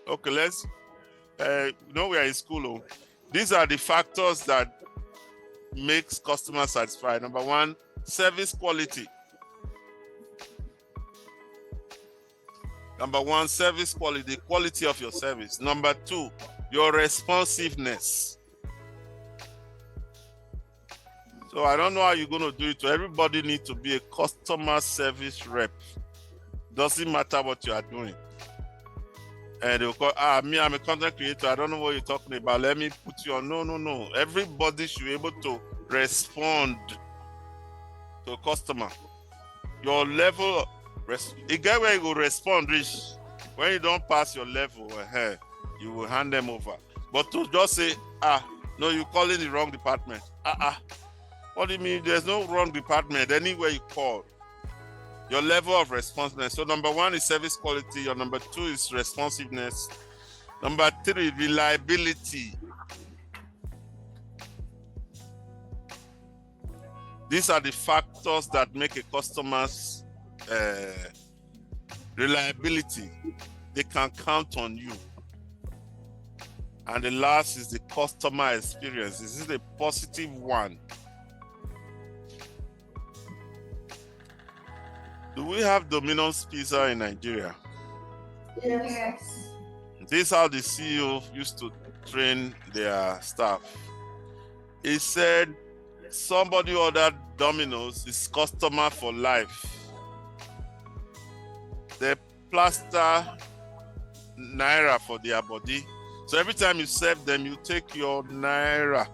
Okay, we are in school. Oh. These are the factors that makes customer satisfied. Number one, service quality. Number one, service quality, the quality of your service. Number two, your responsiveness. So I don't know how you're going to do it. Everybody needs to be a customer service rep. Doesn't matter what you are doing. And they'll call, me, I'm a content creator. I don't know what you're talking about. Let me put you on. No. Everybody should be able to respond to a customer. Your level, a guy where you will respond, Rich. When you don't pass your level, you will hand them over. But to just say, no, you're calling the wrong department. What do you mean? There's no wrong department. Anywhere you call, your level of responsiveness. So number one is service quality. Your number two is responsiveness. Number three, reliability. These are the factors that make a customer's reliability. They can count on you. And the last is the customer experience. This is a positive one. Do we have Domino's Pizza in Nigeria? Yes. This is how the CEO used to train their staff. He said, somebody ordered Domino's is customer for life. They plaster naira for their body. So every time you serve them, you take your naira.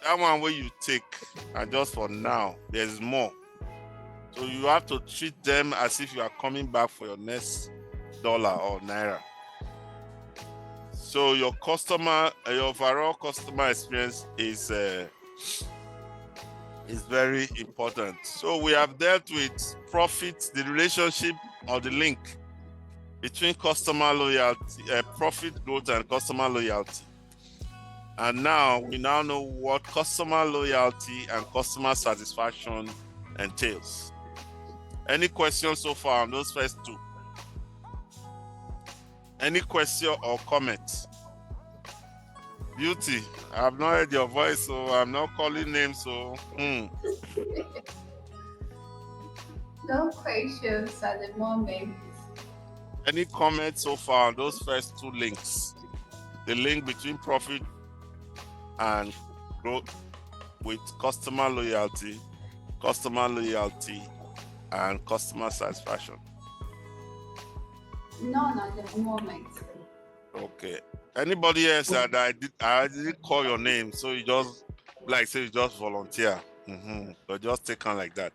That one where you take, and just for now, there's more. So you have to treat them as if you are coming back for your next dollar or naira. So your overall customer experience is very important. So we have dealt with profit, the relationship or the link between customer loyalty, profit growth and customer loyalty. And now we know what customer loyalty and customer satisfaction entails. Any questions so far on those first two? Any question or comment? Beauty, I have not heard your voice, so I'm not calling names. So, No questions at the moment. Any comments so far on those first two links? The link between profit and growth with customer loyalty and customer satisfaction. None at the moment. Okay. Anybody else that I didn't call your name, so you just you just volunteer. But just take on like that.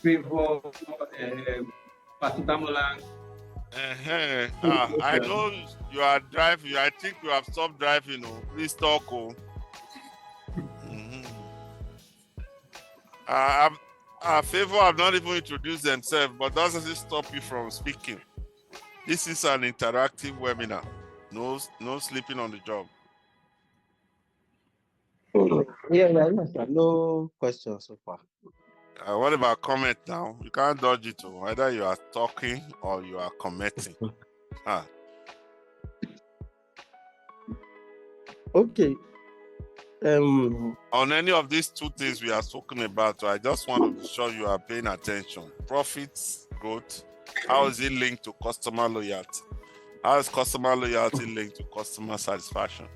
I know you are driving. I think you have stopped driving. Please talk. Favor have not even introduced themselves, but doesn't stop you from speaking. This is an interactive webinar. No sleeping on the job. Yeah, no questions so far. What about comment now? You can't dodge it. Either you are talking or you are commenting. Okay. On any of these two things we are talking about, I just want to be sure you are paying attention. Profits, growth, how is it linked to customer loyalty? How is customer loyalty linked to customer satisfaction?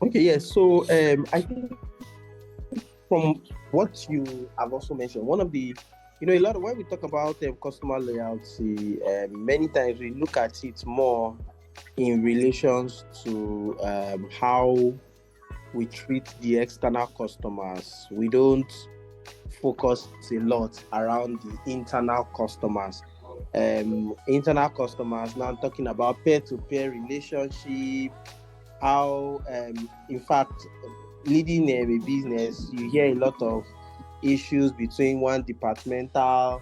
Okay, yes. So I think from what you have also mentioned, one of the, a lot of when we talk about customer loyalty, many times we look at it more in relations to how we treat the external customers. We don't focus a lot around the internal customers. Internal customers, now I'm talking about peer-to-peer relationship, how, in fact, leading a business, you hear a lot of issues between one departmental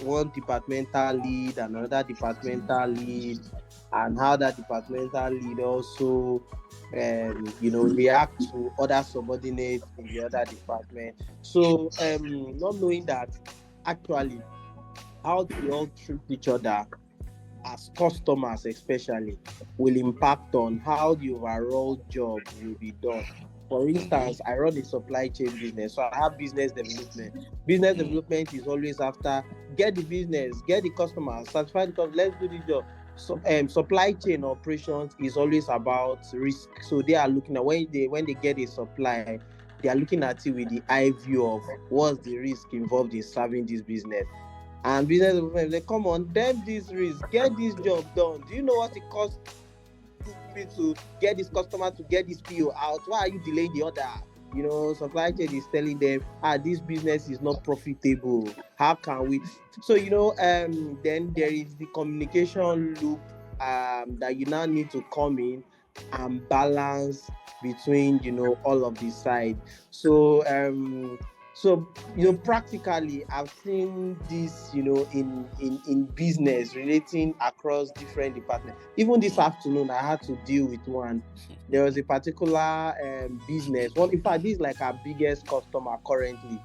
lead and another departmental lead, and how that departmental lead also react to other subordinates in the other department. So not knowing that actually how they all treat each other as customers especially will impact on how the overall job will be done. For instance, I run a supply chain business, so I have business development. Business development is always after get the business, get the customers, satisfy the customer, let's do the job. So supply chain operations is always about risk. So they are looking at when they get a supply, they are looking at it with the eye view of what's the risk involved in serving this business. And business development, they come on, them this risk, get this job done. Do you know what it costs me to get this customer to get this PO out? Why are you delaying the order? Supply chain is telling them, this business is not profitable. How can we? So, then there is the communication loop that you now need to come in and balance between, all of these sides. So, practically, I've seen this, in business relating across different departments. Even this afternoon, I had to deal with one. There was a particular business. Well, in fact, this is like our biggest customer currently.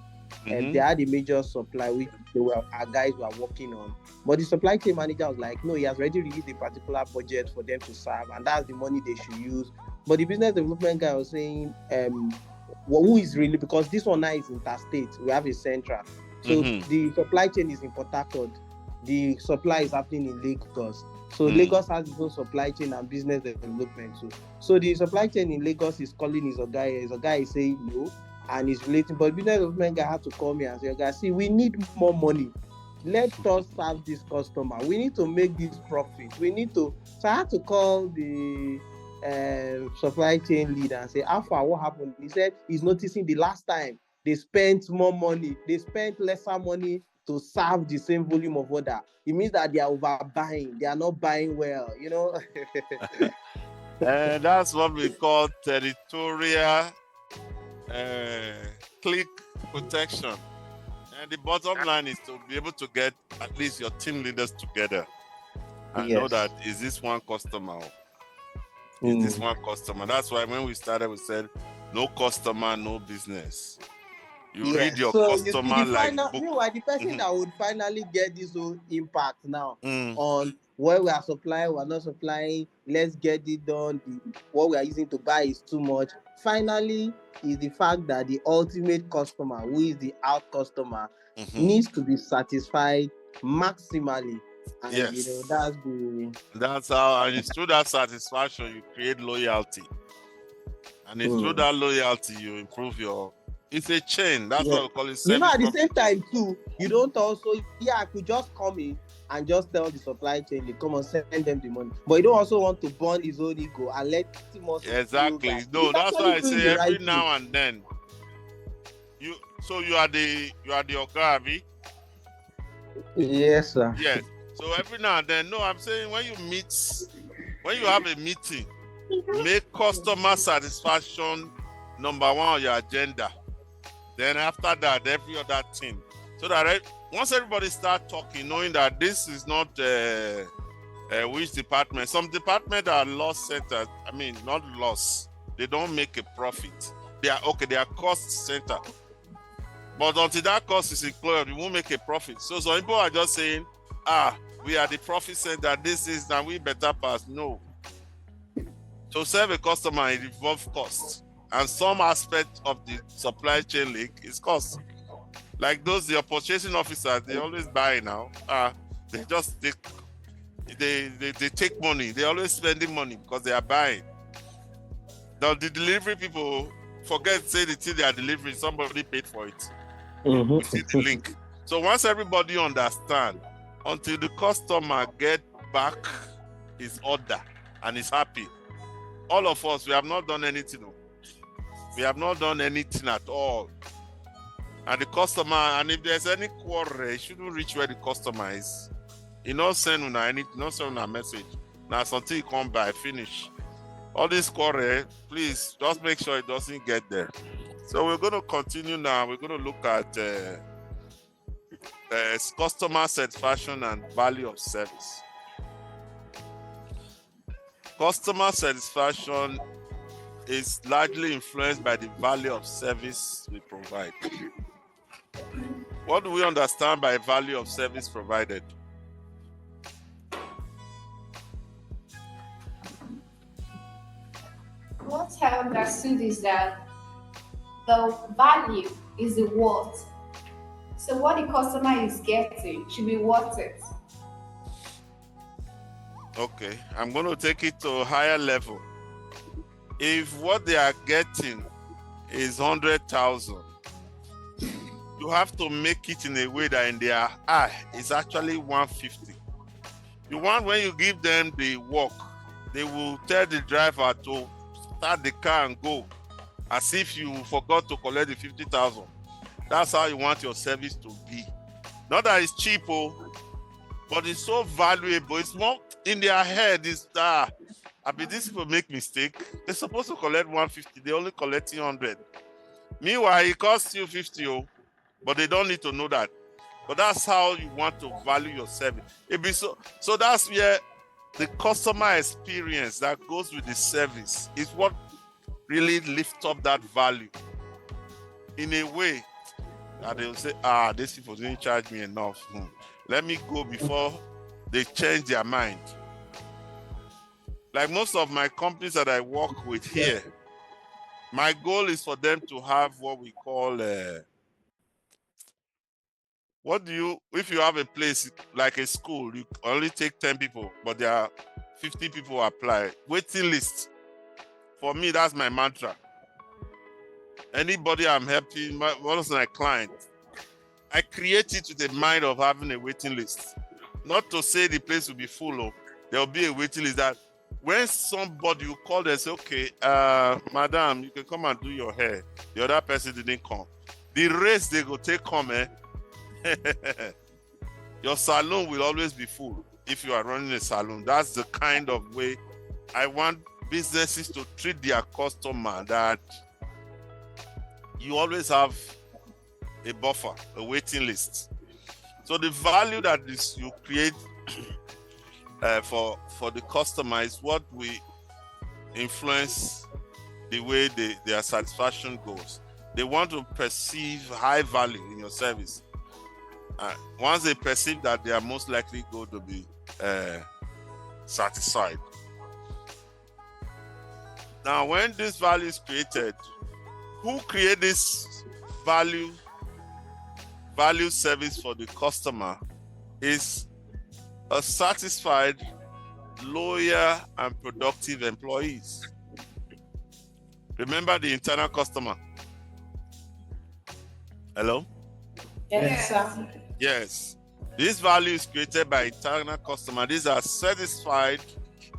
And they had a major supply which our guys were working on. But the supply chain manager was like, no, he has already released a particular budget for them to serve, and that's the money they should use. But the business development guy was saying, who is really, because this one now is interstate, we have a central. So the supply chain is in Port Harcourt, the supply is happening in Lagos. So Lagos has its own supply chain and business development too. So the supply chain in Lagos is calling his guy. His guy is saying no, and he's relating. But business development guy had to call me and say, guys, see, we need more money. Let us serve this customer. We need to make this profit. So I had to call the supply chain leader and say, Alpha, what happened? He said he's noticing the last time they spent more money, they spent lesser money to serve the same volume of order. It means that they are overbuying, they are not buying well, And that's what we call territorial click protection. And the bottom line is to be able to get at least your team leaders together and know that is this one customer. Is this one customer? That's why when we started, we said, no customer, no business. You read your customer like book. Meanwhile, the person that would finally get this whole impact now on where we are supplying, we are not supplying, let's get it done, what we are using to buy is too much. Finally, is the fact that the ultimate customer, who is the out customer, needs to be satisfied maximally. And, that's how, and it's through that satisfaction you create loyalty, and it's through that loyalty you improve it's a chain. That's what we call it. At the same time too, you don't also I could just come in and just tell the supply chain they come and send them the money, but you don't also want to burn his own ego and let him also exactly. No, that's why I say every now and then you are the Oga, Abi? Yes, sir. Yes. So every now and then, no, I'm saying when you have a meeting, make customer satisfaction number one on your agenda. Then after that, every other thing. So that once everybody start talking, knowing that this is not which department. Some departments are loss centers. I mean, not loss. They don't make a profit. They are cost center. But until that cost is included, we won't make a profit. So some people are just saying, we are the profit center, this is, and we better pass. No. To serve a customer, it involves cost. And some aspect of the supply chain link is cost. Like your purchasing officers, they always buy now. They take money. They're always spending money because they are buying. The delivery people forget to say the thing they are delivering, somebody paid for it. You see the link. So once everybody understand, until the customer get back his order and is happy, all of us, we have not done anything. We have not done anything at all. And the customer, and if there's any quarrel, it shouldn't reach where the customer is. You not send on anything, not send on a message. Now something you come by, finish. All this quarrel, please just make sure it doesn't get there. So we're going to continue now. We're going to look at customer satisfaction and value of service. Customer satisfaction is largely influenced by the value of service we provide. What do we understand by value of service provided? What I understood is that the value is the worth. So what the customer is getting should be worth it. Okay, I'm going to take it to a higher level. If what they are getting is 100,000, you have to make it in a way that in their eye is actually 150. You want when you give them the work, they will tell the driver to start the car and go, as if you forgot to collect the 50,000. That's how you want your service to be. Not that it's cheap, but it's so valuable. It's more in their head. Is I mean, these people make mistake. They're supposed to collect 150. They only collect 100. Meanwhile, it costs you 50, but they don't need to know that. But that's how you want to value your service. So that's where the customer experience that goes with the service is what really lifts up that value in a way that they'll say, these people didn't charge me enough. Let me go before they change their mind. Like most of my companies that I work with here, my goal is for them to have what we call if you have a place like a school, you only take 10 people, but there are 50 people apply. Waiting list. For me, that's my mantra. Anybody I'm helping, one of my clients, I create it with the mind of having a waiting list. Not to say the place will be full, there'll be a waiting list that when somebody you call and say, okay, madam, you can come and do your hair. The other person didn't come. The race they go take come, your salon will always be full if you are running a salon. That's the kind of way I want businesses to treat their customer, that you always have a buffer, a waiting list. So the value that you create for the customer is what we influence the way their satisfaction goes. They want to perceive high value in your service. Once they perceive that, they are most likely going to be satisfied. Now, when this value is created, who create this value service for the customer is a satisfied, loyal, and productive employees. Remember the internal customer. Hello? Yes, sir. Yes. This value is created by internal customer. These are satisfied,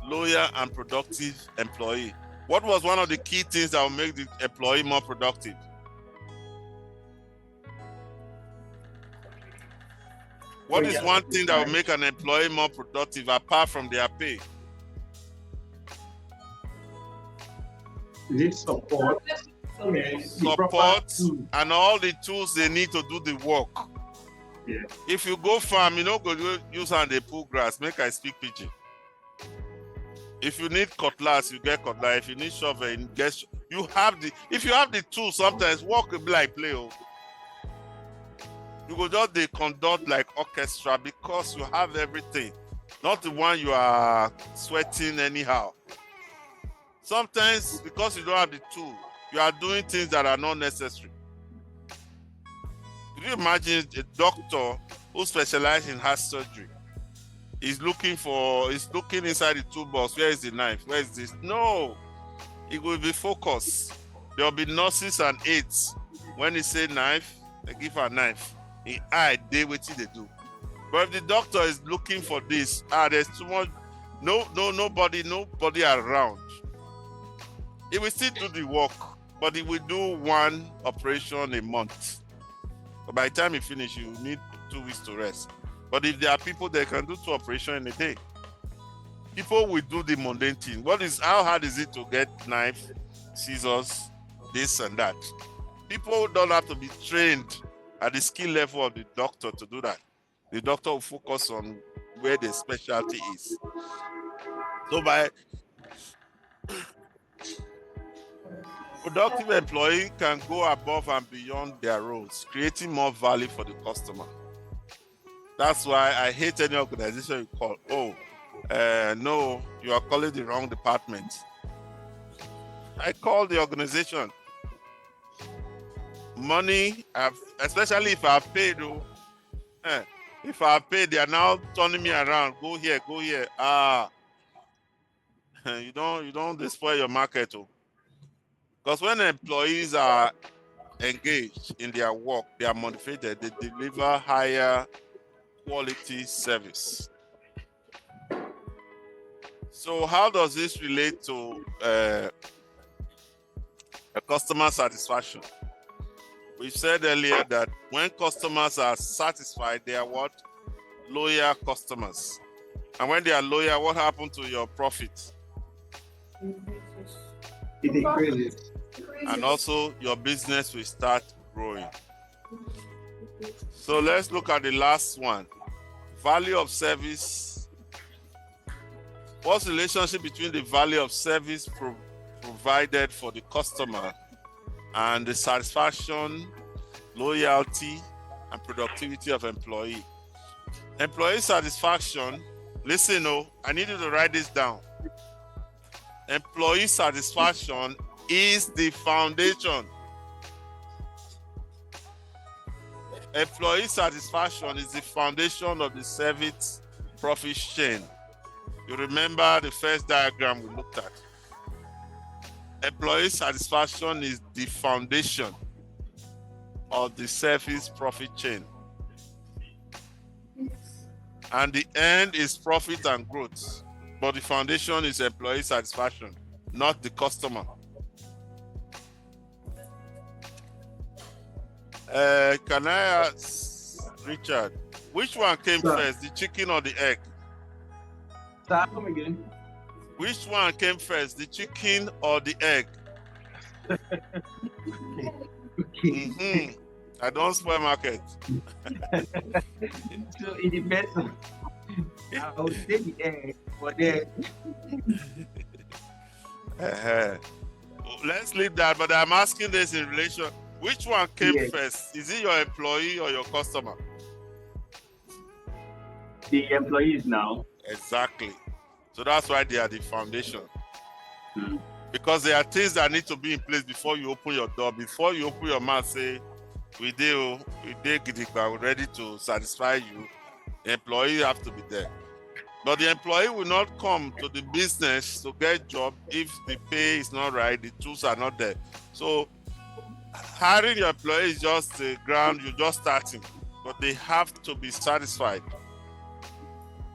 loyal, and productive employee. What was one of the key things that will make the employee more productive? What is one thing that will make an employee more productive apart from their pay? This support. Support and all the tools they need to do the work. Yeah. If you go farm, you know, go use hand they pull grass, make I speak pidgin. If you need cutlass, you get cutlass. If you need shovel, you get if you have the tools, sometimes work will be like play. You go just they conduct like orchestra because you have everything, not the one you are sweating anyhow. Sometimes because you don't have the tool, you are doing things that are not necessary. Could you imagine a doctor who specializes in heart surgery? He's looking inside the toolbox. Where is the knife? Where is this? No, it will be focused. There will be nurses and aides. When he say knife, they give her a knife. In eye, they what they do. But if the doctor is looking for this, there's too much. Nobody around. He will still do the work, but he will do one operation a month. But by the time he finish, you need 2 weeks to rest. But if there are people that can do 2 operations in a day, people will do the mundane thing. How hard is it to get knife, scissors, this and that? People don't have to be trained at the skill level of the doctor to do that. The doctor will focus on where the specialty is. So by Productive employee can go above and beyond their roles, creating more value for the customer. That's why I hate any organization you call, no, you are calling the wrong department. I call the organization. Money, especially if I've paid, if I've paid, they are now turning me around. Go here, go here. You don't despoil your market. Because when employees are engaged in their work, they are motivated, they deliver higher quality service. So how does this relate to a customer satisfaction? We said earlier that when customers are satisfied, they are what? Loyal customers. And when they are loyal, what happens to your profit? It increases. And also your business will start growing. So let's look at the last one. Value of service. What's the relationship between the value of service provided for the customer and the satisfaction, loyalty, and productivity of employee? Employee satisfaction, listen, I need you to write this down. Employee satisfaction is the foundation. Employee satisfaction is the foundation of the service profit chain. You remember the first diagram we looked at. Employee satisfaction is the foundation of the service profit chain. And the end is profit and growth. But the foundation is employee satisfaction, not the customer. Can I ask Richard, which one came first, the chicken or the egg? Sir, come again. Which one came first, the chicken or the egg? Okay. I don't spoil market. So it depends on. I would say the egg, but then. Let's leave that, but I'm asking this in relation. Which one came Yes. first? Is it your employee or your customer? The employees now. Exactly. So that's why they are the foundation. Hmm. Because there are things that need to be in place before you open your door. Before you open your mouth, say, we did Gidigba, we're ready to satisfy you. The employee have to be there. But the employee will not come to the business to get job if the pay is not right, the tools are not there. So hiring your employee is just the ground, you're just starting, but they have to be satisfied.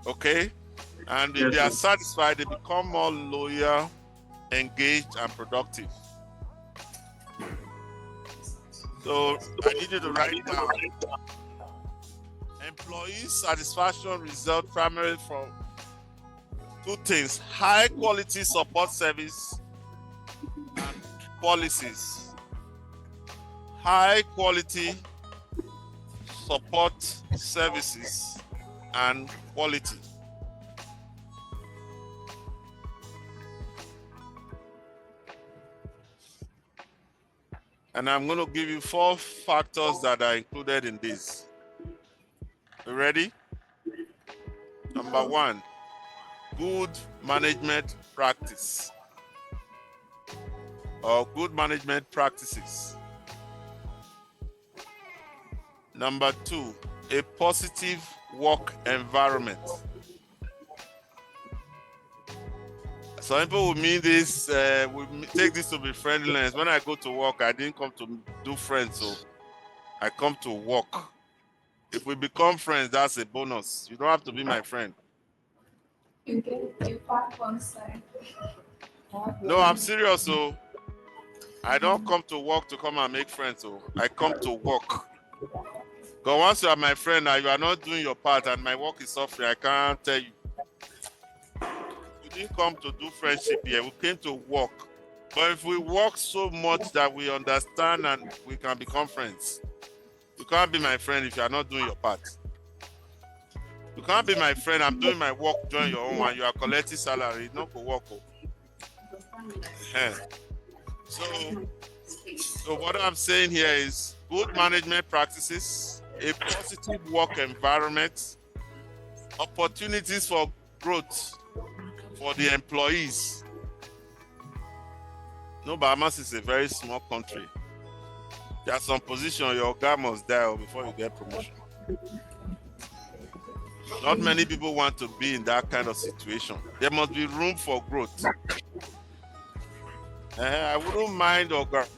Okay? And if Yes, they are sir. satisfied, they become more loyal, engaged, and productive. So I need you to write it down. Employee satisfaction results primarily from two things: high quality support service and policies. High quality support services and quality. And I'm going to give you 4 factors that are included in this. You ready? Number 1, good management practice or good management practices. Number 2, a positive work environment. Some people will mean this, will take this to be friendliness. When I go to work, I didn't come to do friends, so I come to work. If we become friends, that's a bonus. You don't have to be my friend. You get you park one side. No, I'm serious. So I don't come to work to come and make friends. So I come to work. Because once you are my friend and you are not doing your part and my work is suffering, I can't tell you. We didn't come to do friendship here. We came to work. But if we work so much that we understand and we can become friends, you can't be my friend if you are not doing your part. You can't be my friend. I'm doing my work, doing your own, and you are collecting salary. Not for work. Eh. So what I'm saying here is good management practices, a positive work environment, opportunities for growth for the employees. No, Bahamas is a very small country. There are some positions your guy must die before you get promotion. Not many people want to be in that kind of situation. There must be room for growth. I wouldn't mind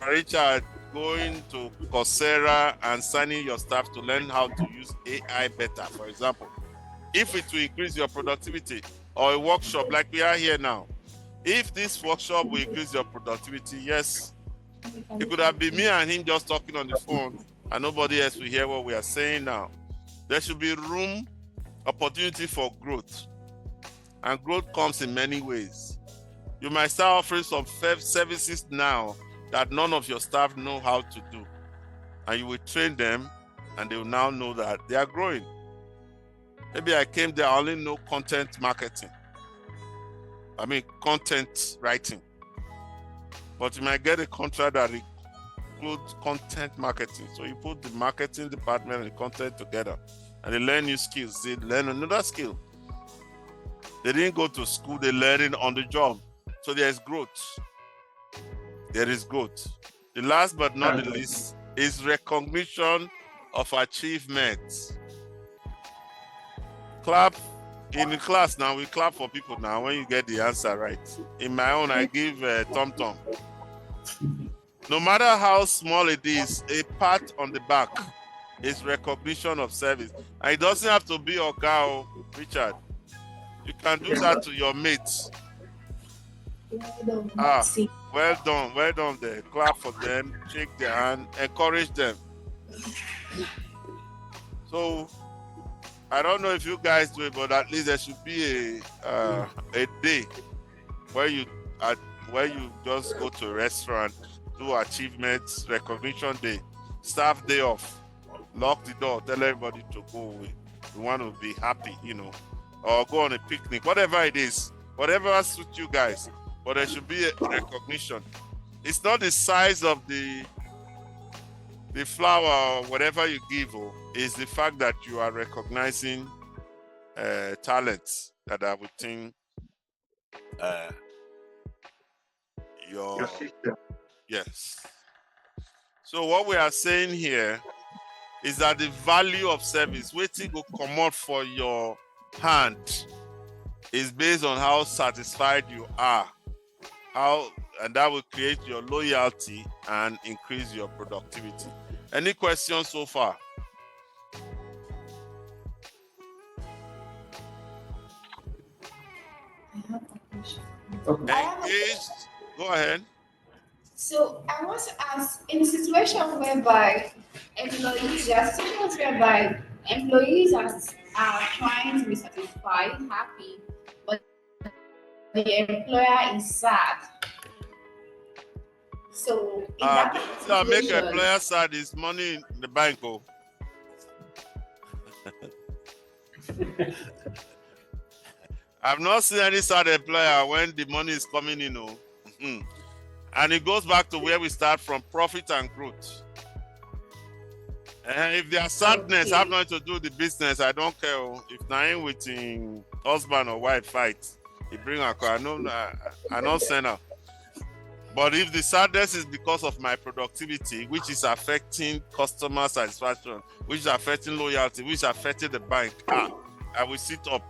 Richard going to Coursera and signing your staff to learn how to use AI better, for example. If it will increase your productivity, or a workshop like we are here now. If this workshop will increase your productivity, yes. It could have been me and him just talking on the phone and nobody else will hear what we are saying now. There should be room, opportunity for growth. And growth comes in many ways. You might start offering some services now that none of your staff know how to do. And you will train them and they will now know that they are growing. Maybe I came there, I only know content marketing. Content writing. But you might get a contract that includes content marketing. So you put the marketing department and the content together and they learn new skills. They learn another skill. They didn't go to school, they learn it on the job. So there's growth. There is growth. The last but not the least is recognition of achievements. Clap. In the class now, we clap for people now when you get the answer right. In my own, I give tom-tom. No matter how small it is, a pat on the back is recognition of service. And it doesn't have to be Oga, Richard. You can do that to your mates. Well done there. Clap for them, shake their hand, encourage them. So, I don't know if you guys do it, but at least there should be a day where you just go to a restaurant, do achievements, recognition day, staff day off, lock the door, tell everybody to go away. We want to be happy, or go on a picnic, whatever it is, whatever suits you guys. But there should be a recognition. It's not the size of the flower or whatever you give, is the fact that you are recognizing talents that are within your system. Yes. So what we are saying here is that the value of service, waiting will come out for your hand, is based on how satisfied you are. And that will create your loyalty and increase your productivity. Any questions so far? I have a question. Engaged. Go ahead. So I want to ask, in a situation whereby employees are trying to be satisfied, happy, but the employer is sad. So in that make an employer sad is money in the bank. I've not seen any sad employer when the money is coming in. And it goes back to where we start from, profit and growth. And if their sadness have nothing to do with the business, I don't care. If Naim with him husband or wife fight, he bring a car. I don't send her. But if the sadness is because of my productivity, which is affecting customer satisfaction, which is affecting loyalty, which is affecting the bank, I will sit up.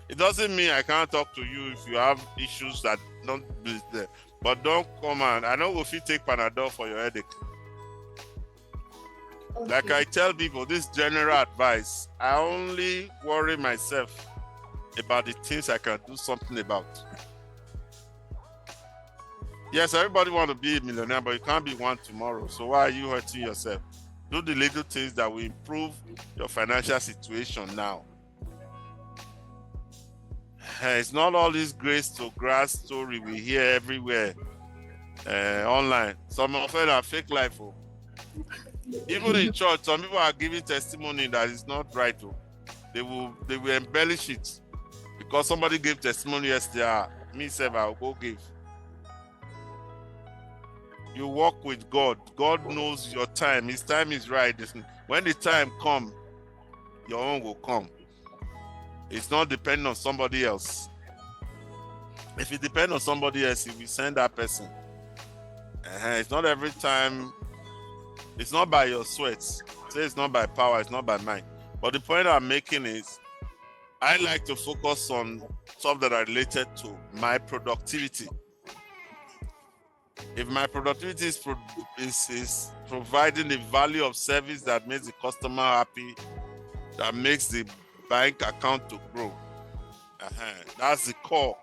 It doesn't mean I can't talk to you if you have issues that don't be there. But don't come and I know if you take Panadol for your headache. Okay. Like I tell people, this general advice, I only worry myself about the things I can do something about. Yes, everybody want to be a millionaire, but you can't be one tomorrow. So why are you hurting yourself? Do the little things that will improve your financial situation now. It's not all this grace to grass story we hear everywhere online. Some of them are fake life. Even in church, some people are giving testimony that is not right. They will embellish it because somebody gave testimony yesterday. Me self, I'll go give. You walk with God. God knows your time. His time is right. When the time comes, your own will come. It's not dependent on somebody else. If it depends on somebody else, he will send that person. It's not every time. It's not by your sweat. Say it's not by power. It's not by might. But the point I'm making is, I like to focus on stuff that are related to my productivity. If my productivity is providing the value of service that makes the customer happy, that makes the bank account to grow, that's the core.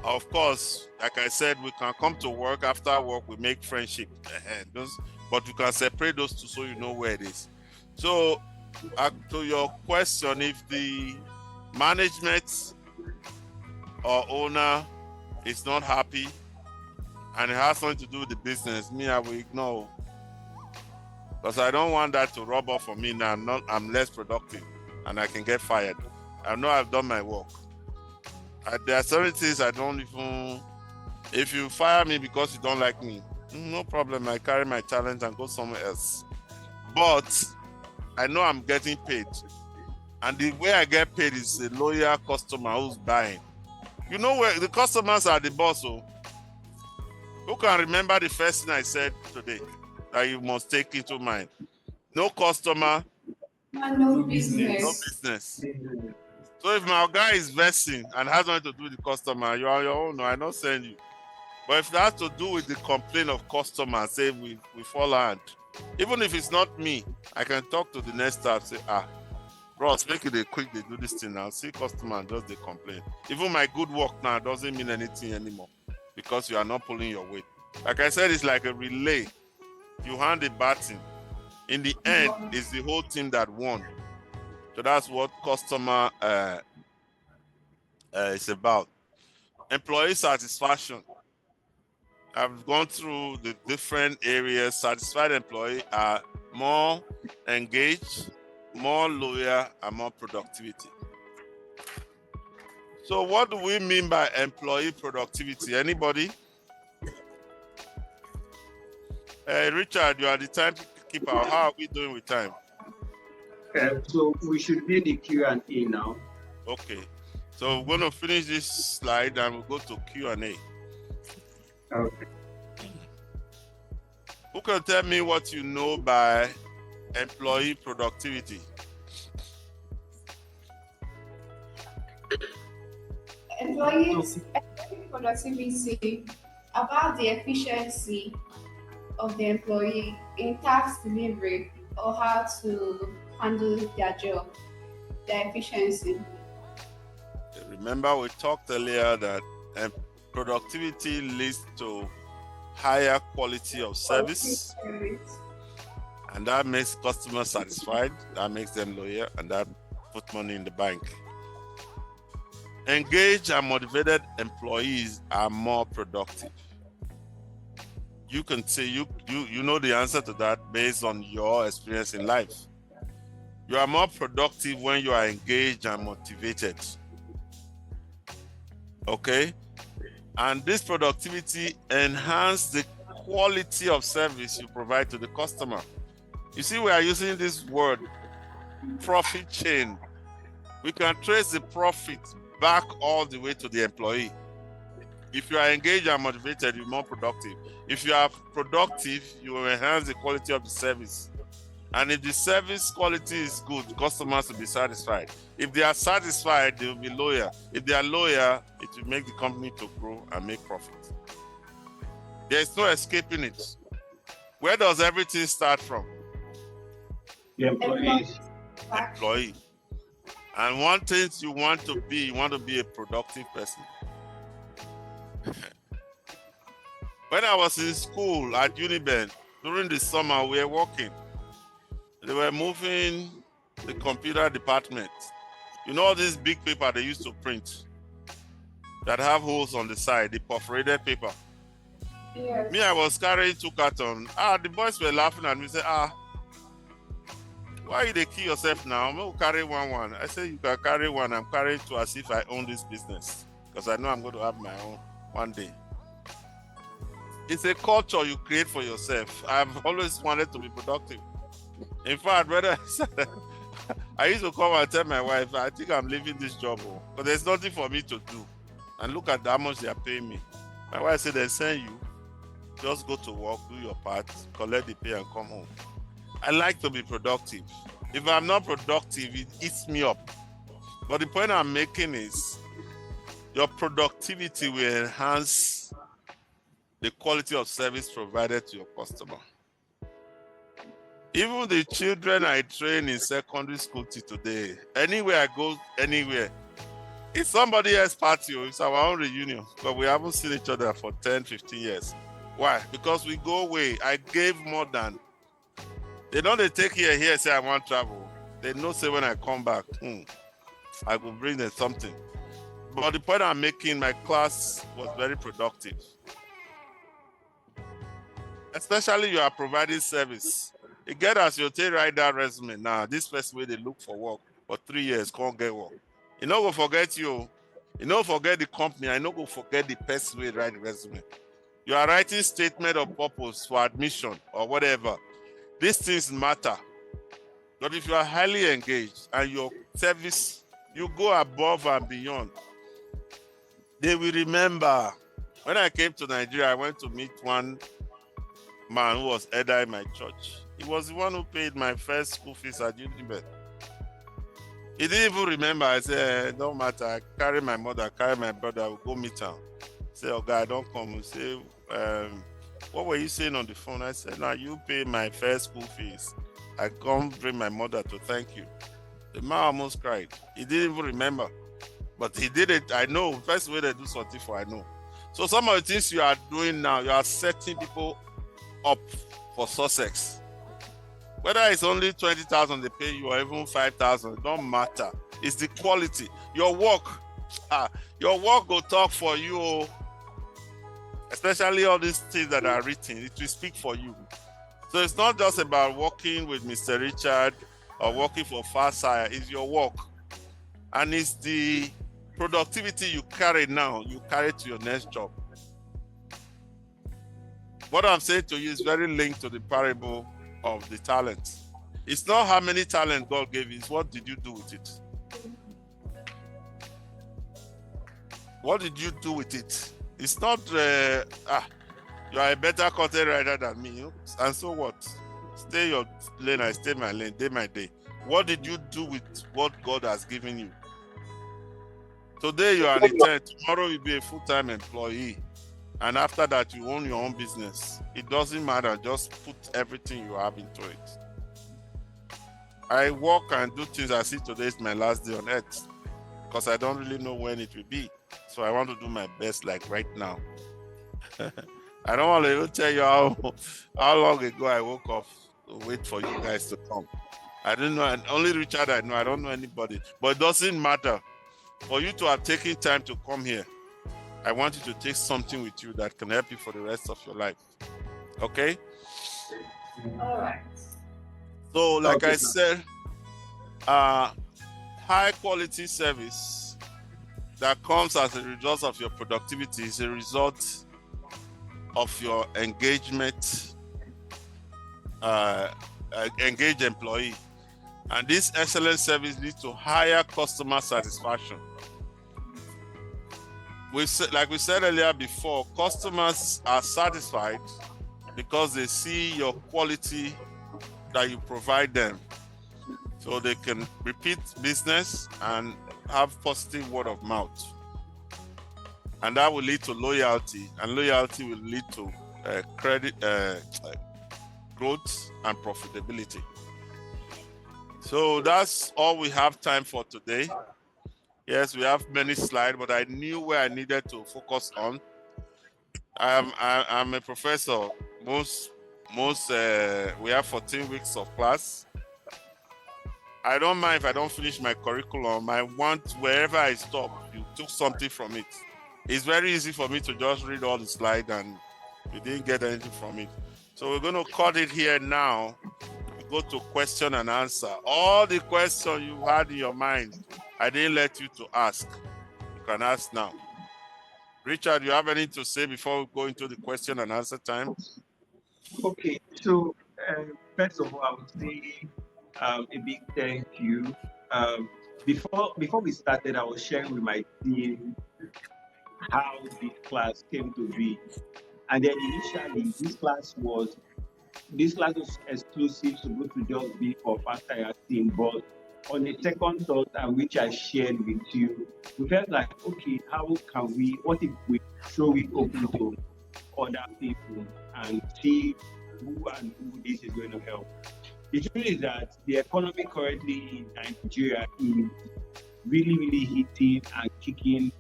Of course, like I said, we can come to work. After work, we make friendship. But you can separate those two so you know where it is. So, to your question, if the management or owner is not happy and it has something to do with the business, I will ignore. Because I don't want that to rub off on me now. I'm less productive and I can get fired. I know I've done my work. There are certain things I don't even. If you fire me because you don't like me, no problem. I carry my talent and go somewhere else. But I know I'm getting paid. And the way I get paid is a loyal customer who's buying. You know where the customers are the boss. So who can remember the first thing I said today that you must take into mind? No customer, no business. No business. So if my guy is vesting and has nothing to do with the customer, you are your own. No, I don't send you. But if it has to do with the complaint of customers, say we fall hand. Even if it's not me, I can talk to the next staff, say, bros, make it a quick, they do this thing now. See customer and just they complain. Even my good work now doesn't mean anything anymore because you are not pulling your weight. Like I said, it's like a relay. You hand the baton. In the end, it's the whole team that won. So that's what customer is about. Employee satisfaction. I've gone through the different areas. Satisfied employees are more engaged, more loyal, and more productivity. So what do we mean by employee productivity? Anybody? Richard, you are the timekeeper. How are we doing with time? So we should be in the Q&A now. Okay. So we're going to finish this slide and we'll go to Q&A. Okay. Who can tell me what you know by employee productivity? Employee productivity about the efficiency of the employee in task delivery or how to handle their job, their efficiency. Remember, we talked earlier that productivity leads to higher quality of service, and that makes customers satisfied, that makes them loyal, and that puts money in the bank. Engaged and motivated employees are more productive. You can say you know the answer to that based on your experience in life. You are more productive when you are engaged and motivated. Okay? And this productivity enhances the quality of service you provide to the customer. You see, we are using this word, profit chain. We can trace the profit back all the way to the employee. If you are engaged and motivated, you're more productive. If you are productive, you will enhance the quality of the service. And if the service quality is good, customers will be satisfied. If they are satisfied, they will be loyal. If they are loyal, it will make the company to grow and make profit. There is no escaping it. Where does everything start from? The employees. Employee. And one thing you want to be a productive person. When I was in school at Uniben, during the summer, we were working. They were moving the computer department. You know this big paper they used to print that have holes on the side, the perforated paper. Yes. Me, I was carrying 2 cartons. The boys were laughing at me, said, why you they kill yourself now? I'm going to carry one. I said, you can carry one. I'm carrying 2 as if I own this business. Because I know I'm going to have my own one day. It's a culture you create for yourself. I've always wanted to be productive. In fact, whether I used to come and tell my wife, I think I'm leaving this job, but there's nothing for me to do. And look at how much they are paying me. My wife said, they send you, just go to work, do your part, collect the pay and come home. I like to be productive. If I'm not productive, it eats me up. But the point I'm making is your productivity will enhance the quality of service provided to your customer. Even the children I train in secondary school till today, anywhere I go, anywhere, it's somebody else's party, it's our own reunion, but we haven't seen each other for 10, 15 years. Why? Because we go away. I gave more than. They know they take here, say I want travel. They know say when I come back, I will bring them something. But the point I'm making, my class was very productive. Especially you are providing service. You get as you take write that resume. Now, this person way they look for work for 3 years, can't get work. You know, go forget you. You know, forget the company. I know go forget the person way write the resume. You are writing statement of purpose for admission or whatever. These things matter. But if you are highly engaged and your service, you go above and beyond, they will remember. When I came to Nigeria, I went to meet one man who was elder in my church. He was the one who paid my first school fees at Unibet. He didn't even remember. I said, don't matter. I carry my mother, carry my brother, I will go meet him. Say, oh God, don't come. He say, what were you saying on the phone? I said, no, you pay my first school fees. I come bring my mother to thank you. The man almost cried. He didn't even remember. But he did it. I know. First way they do something for, I know. So some of the things you are doing now, you are setting people up for success. Whether it's only 20,000 they pay you or even 5,000, it don't matter. It's the quality. Your work will talk for you. Especially all these things that are written, it will speak for you. So it's not just about working with Mr. Richard or working for Fasthire, it's your work. And it's the productivity you carry now, you carry to your next job. What I'm saying to you is very linked to the parable of the talents. It's not how many talents God gave you, it's what did you do with it? What did you do with it? It's not, you are a better content writer than me, and so what? Stay your lane, I stay my lane, day by day. What did you do with what God has given you? Today you are an intern, tomorrow you'll be a full-time employee. And after that, you own your own business. It doesn't matter, just put everything you have into it. I work and do things as if today is my last day on earth because I don't really know when it will be. So I want to do my best like right now. I don't want to even tell you how long ago I woke up to wait for you guys to come. I didn't know, and only Richard I know, I don't know anybody. But it doesn't matter. For you to have taken time to come here, I want you to take something with you that can help you for the rest of your life. Okay? All right. So, like I said, high quality service that comes as a result of your productivity is a result of your engagement, engaged employee. And this excellent service leads to higher customer satisfaction. Like we said earlier before, customers are satisfied because they see your quality that you provide them. So they can repeat business and have positive word of mouth. And that will lead to loyalty, and loyalty will lead to growth and profitability. So that's all we have time for today. Yes, we have many slides, but I knew where I needed to focus on. I'm a professor. We have 14 weeks of class. I don't mind if I don't finish my curriculum. I want wherever I stop, you took something from it. It's very easy for me to just read all the slides and you didn't get anything from it. So we're going to cut it here now. We go to question and answer. All the questions you had in your mind, I didn't let you to ask. You can ask now. Richard, you have anything to say before we go into the question and answer time? Okay, so first of all, I would say a big thank you. Before we started, I was sharing with my team how this class came to be, and then initially this class was exclusive, supposed to just be for Fasthire team, but on the second thought, and which I shared with you, we felt like, okay, what if we throw it open to other people and see who and who this is going to help? The truth is that the economy currently in Nigeria is really, really hitting and kicking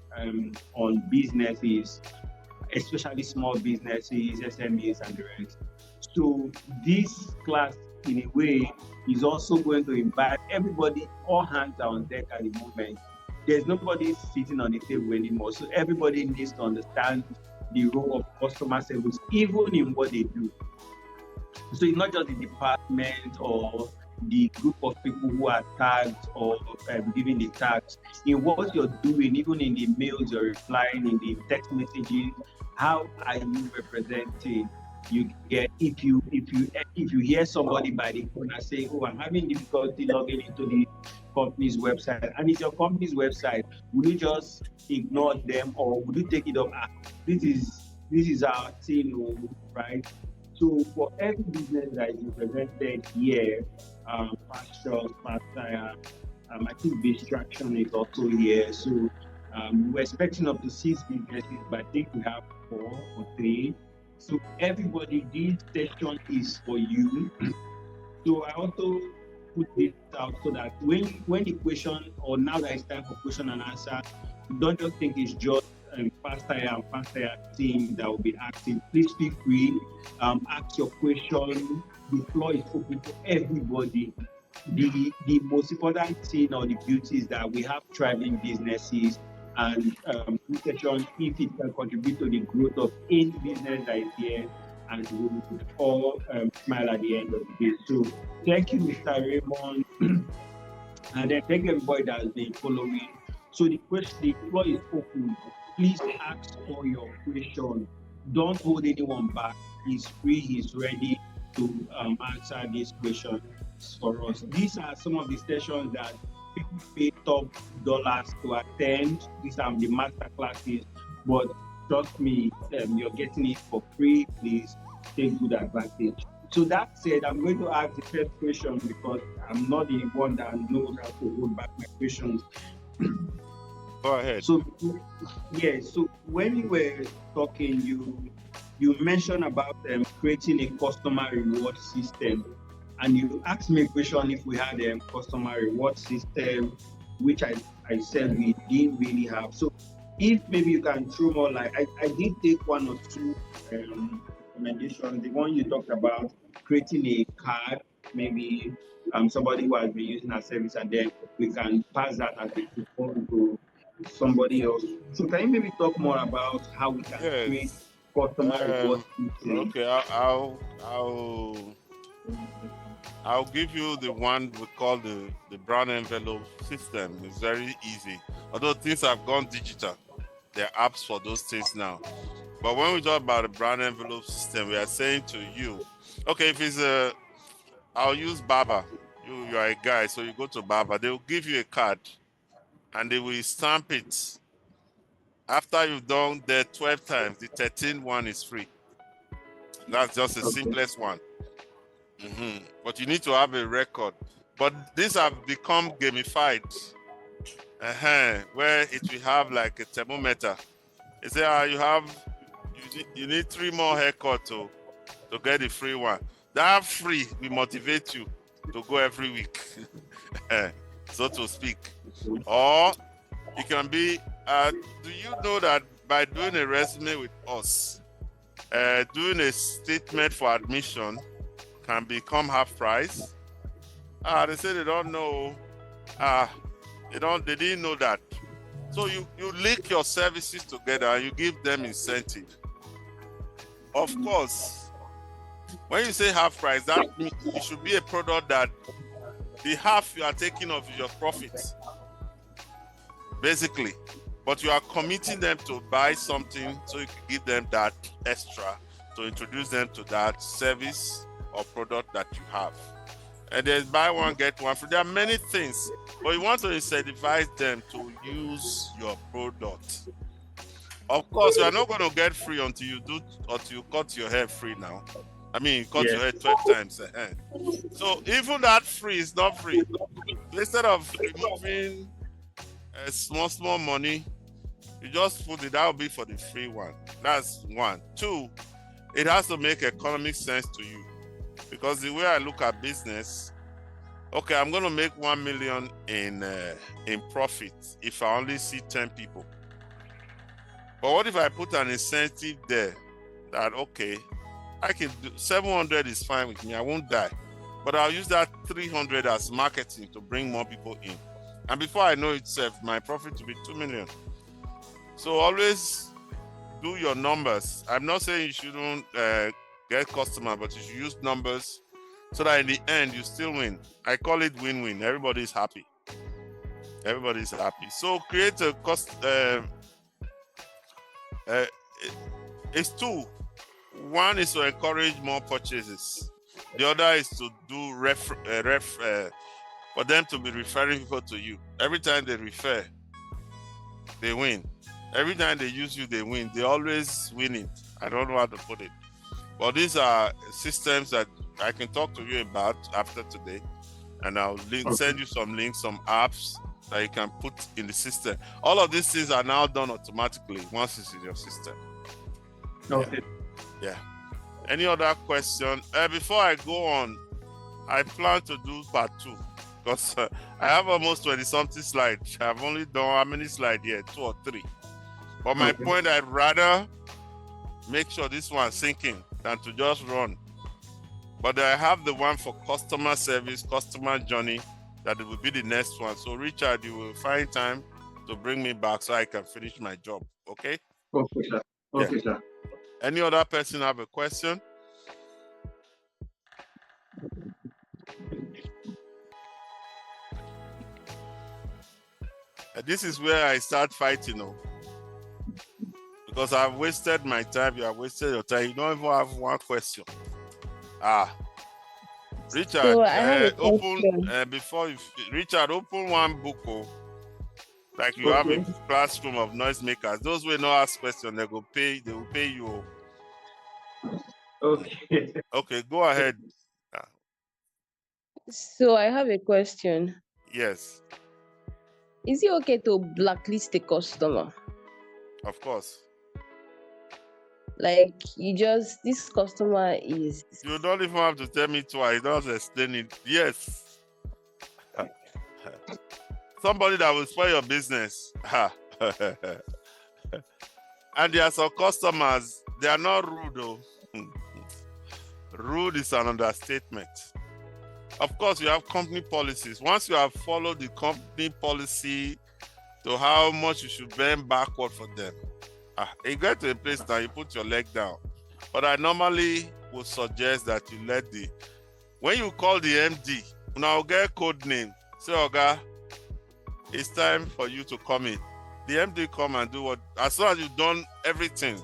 on businesses, especially small businesses, SMEs, and the rest. So this class, in a way, is also going to invite everybody. All hands are on deck at the moment. There's nobody sitting on the table anymore. So everybody needs to understand the role of customer service, even in what they do. So it's not just the department or the group of people who are tagged or giving the tags. In what you're doing, even in the mails you're replying, in the text messages, how are you representing? You get if you hear somebody by the phone and say, "Oh, I'm having difficulty logging into the company's website," and it's your company's website, would you just ignore them or would you take it up? This is our team, right? So for every business that is represented here, Fasthire, I think Distraction is also here. So we're expecting up to 6 businesses, but I think we have 4 or 3. So everybody, this session is for you. So I also put this out so that when the question, or now that it's time for question and answer, don't just think it's just Fasthire and Fasthire team that will be active. Please feel free, ask your question. The floor is open to everybody. The most important thing or the beauty is that we have thriving businesses, and this session, if it can contribute to the growth of any business that is here, and we will all smile at the end of the day. So thank you, Mr. Raymond, and then thank everybody that has been following. So the floor is open. Please ask all your questions. Don't hold anyone back. He's free. He's ready to answer these questions for us. These are some of the sessions that people pay top dollars to attend. These are the master classes, but trust me, you're getting it for free. Please take good advantage. So that said, I'm going to ask the first question because I'm not the one that knows how to hold back my questions. Go ahead. So, yeah, so when you were talking, you mentioned about creating a customer reward system. And you asked me a question if we had a customer reward system, which I said we didn't really have. So if maybe you can throw more light, I did take 1 or 2 recommendations. The one you talked about, creating a card, maybe somebody who has been using our service, and then we can pass that as a coupon to somebody else. So can you maybe talk more about how we can create customer reward system? Okay, I'll give you the one we call the brown envelope system. It's very easy. Although things have gone digital, there are apps for those things now. But when we talk about the brown envelope system, we are saying to you, okay, if it's I'll use Baba. You are a guy, so you go to Baba. They will give you a card, and they will stamp it. After you've done that 12 times, the 13th one is free. That's just the simplest one. But you need to have a record. But these have become gamified, where it will have like a thermometer. They say, you need 3 more haircuts to get the free one. That free will motivate you to go every week, so to speak. Or it can be, do you know that by doing a resume with us, doing a statement for admission can become half price? They say they don't know. They didn't know that. So you link your services together and you give them incentive. Of course, when you say half price, that means it should be a product that the half you are taking of your profits. Basically, but you are committing them to buy something so you can give them that extra to introduce them to that service or product that you have. And there's buy one, get one free. There are many things, but you want to incentivize them to use your product. Of course, you are not going to get free until you cut your hair free now. I mean, you cut your hair 12 times a hand. So even that free is not free. So instead of removing small money, you just put it, that will be for the free one. That's one. Two, it has to make economic sense to you. Because the way I look at business, okay, I'm going to make 1 million in profit if I only see 10 people. But what if I put an incentive there that, okay, I can do 700 is fine with me, I won't die. But I'll use that 300 as marketing to bring more people in. And before I know it, my profit will be 2 million. So always do your numbers. I'm not saying you shouldn't get customer, but you should use numbers so that in the end you still win. I call it win-win. Everybody's happy. Everybody's happy. So create a cost. It's two. One is to encourage more purchases. The other is to do for them to be referring people to you. Every time they refer, they win. Every time they use you, they win. They always win it. I don't know how to put it. But these are systems that I can talk to you about after today. And I'll send you some links, some apps that you can put in the system. All of these things are now done automatically once it's in your system. Okay. Yeah. Any other question? Before I go on, I plan to do part 2 because I have almost 20-something slides. I've only done how many slides here? 2 or 3. But my point, I'd rather make sure this one's sinking than to just run. But I have the one for customer service, customer journey, that will be the next one. So Richard, you will find time to bring me back so I can finish my job. Okay? Okay, sir. Okay, sir. Any other person have a question? This is where I start fighting, because I've wasted my time. You have wasted your time. You don't even have one question. Richard, So I have a open before you. Richard, open one book, like you have a classroom of noisemakers. Those will not ask questions. They will pay you. Okay. Okay, go ahead. So I have a question. Yes, Is it okay to blacklist a customer? of course. Like this customer is. You don't even have to tell me twice. Just explain it. Yes. Somebody that will spoil your business. And there are some customers, they are not rude though. Rude is an understatement. Of course, you have company policies. Once you have followed the company policy to how much you should bend backward for them, you get to a place now, you put your leg down. But I normally would suggest that you when you call the MD, now get code name. Say, Oga, it's time for you to come in. The MD come and do what, as soon as you've done everything.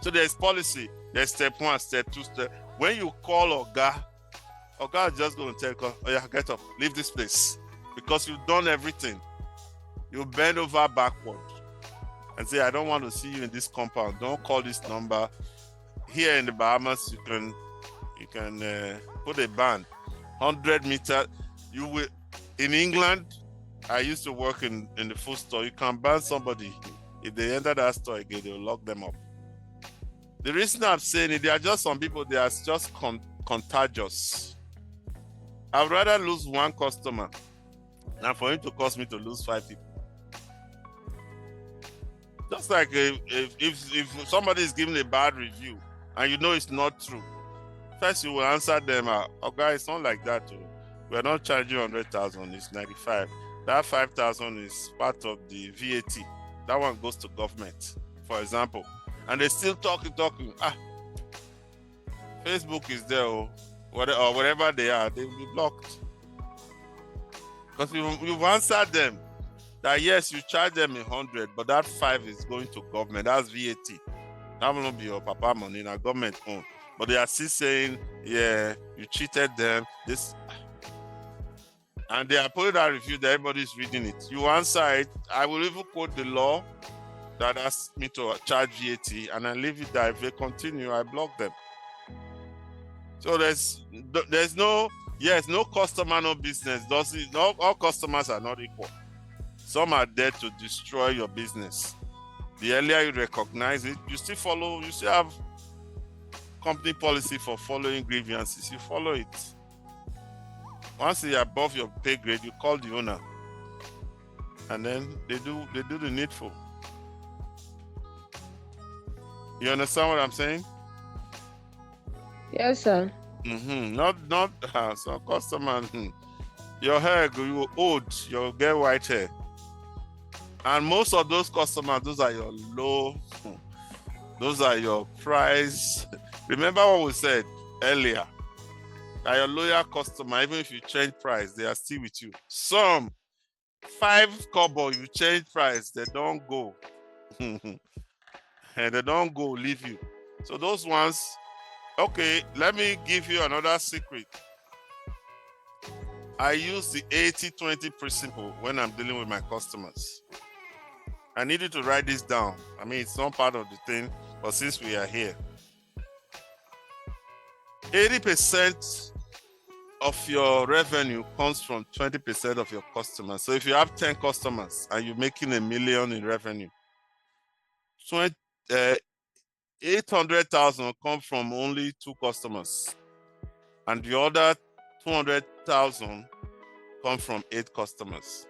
So there's policy. There's step 1, step 2, step. When you call Oga is just going to tell you, oh yeah, get up, leave this place. Because you've done everything. You bend over backward and say, I don't want to see you in this compound. Don't call this number. Here in the Bahamas, you can put a ban. 100 meters. You will. In England, I used to work in the food store. You can ban somebody. If they enter that store again, they'll lock them up. The reason I'm saying it, there are just some people, they are just contagious. I'd rather lose one customer than for him to cause me to lose 5 people. Just like if somebody is giving a bad review and you know it's not true, first you will answer them, okay, it's not like that. We're not charging 100,000, it's 95. That 5,000 is part of the VAT. That one goes to government, for example. And they still talking. Facebook is there, or whatever they are, they will be blocked. Because you've answered them. that yes, you charge them 100, but that 5 is going to government. That's VAT. That will not be your papa money, na government own. But they are still saying, yeah, you cheated them. This, and they are putting that review that everybody's reading it. You answer it. I will even quote the law that asks me to charge VAT, and I leave it there. If they continue, I block them. So there's no, yes, no customer, no business. No, all customers are not equal. Some are there to destroy your business. The earlier you recognize it, you still have company policy for following grievances. You follow it. Once you're above your pay grade, you call the owner, and then they do the needful. You understand what I'm saying? Yes, sir. Not some customer. Your hair, you old, you'll get white hair. And most of those customers, those are your low, those are your price. Remember what we said earlier, that your loyal customer, even if you change price, they are still with you. Some 5 kobo, you change price, they don't go. And they don't go, leave you. So those ones, okay, let me give you another secret. I use the 80-20 principle when I'm dealing with my customers. I need you to write this down. I mean, it's not part of the thing, but since we are here, 80% of your revenue comes from 20% of your customers. So if you have 10 customers and you're making $1 million in revenue, 800,000 come from only 2 customers, and the other 200,000 come from 8 customers.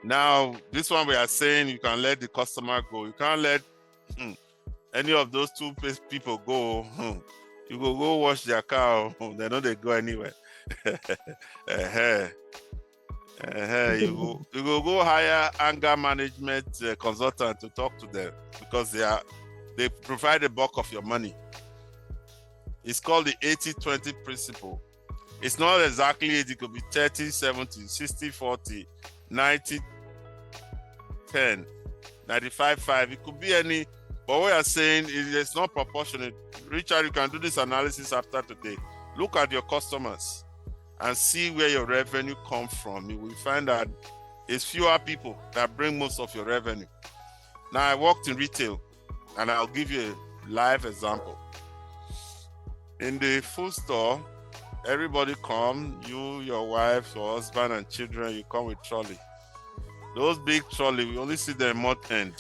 Now, this one we are saying you can let the customer go. You can't let any of those 2 people go. You go wash their car. They know they go anywhere. You go hire anger management consultant to talk to them, because they provide the bulk of your money. It's called the 80-20 principle. It's not exactly it could be 30-70, 60-40, 90-10, 95-5. It could be any, but what we are saying is it's not proportionate. Richard, you can do this analysis after today. Look at your customers and see where your revenue comes from. You will find that it's fewer people that bring most of your revenue. Now, I worked in retail, and I'll give you a live example. In the food store, everybody come, you, your wife, your husband, and children, you come with trolley. Those big trolley, we only see them month end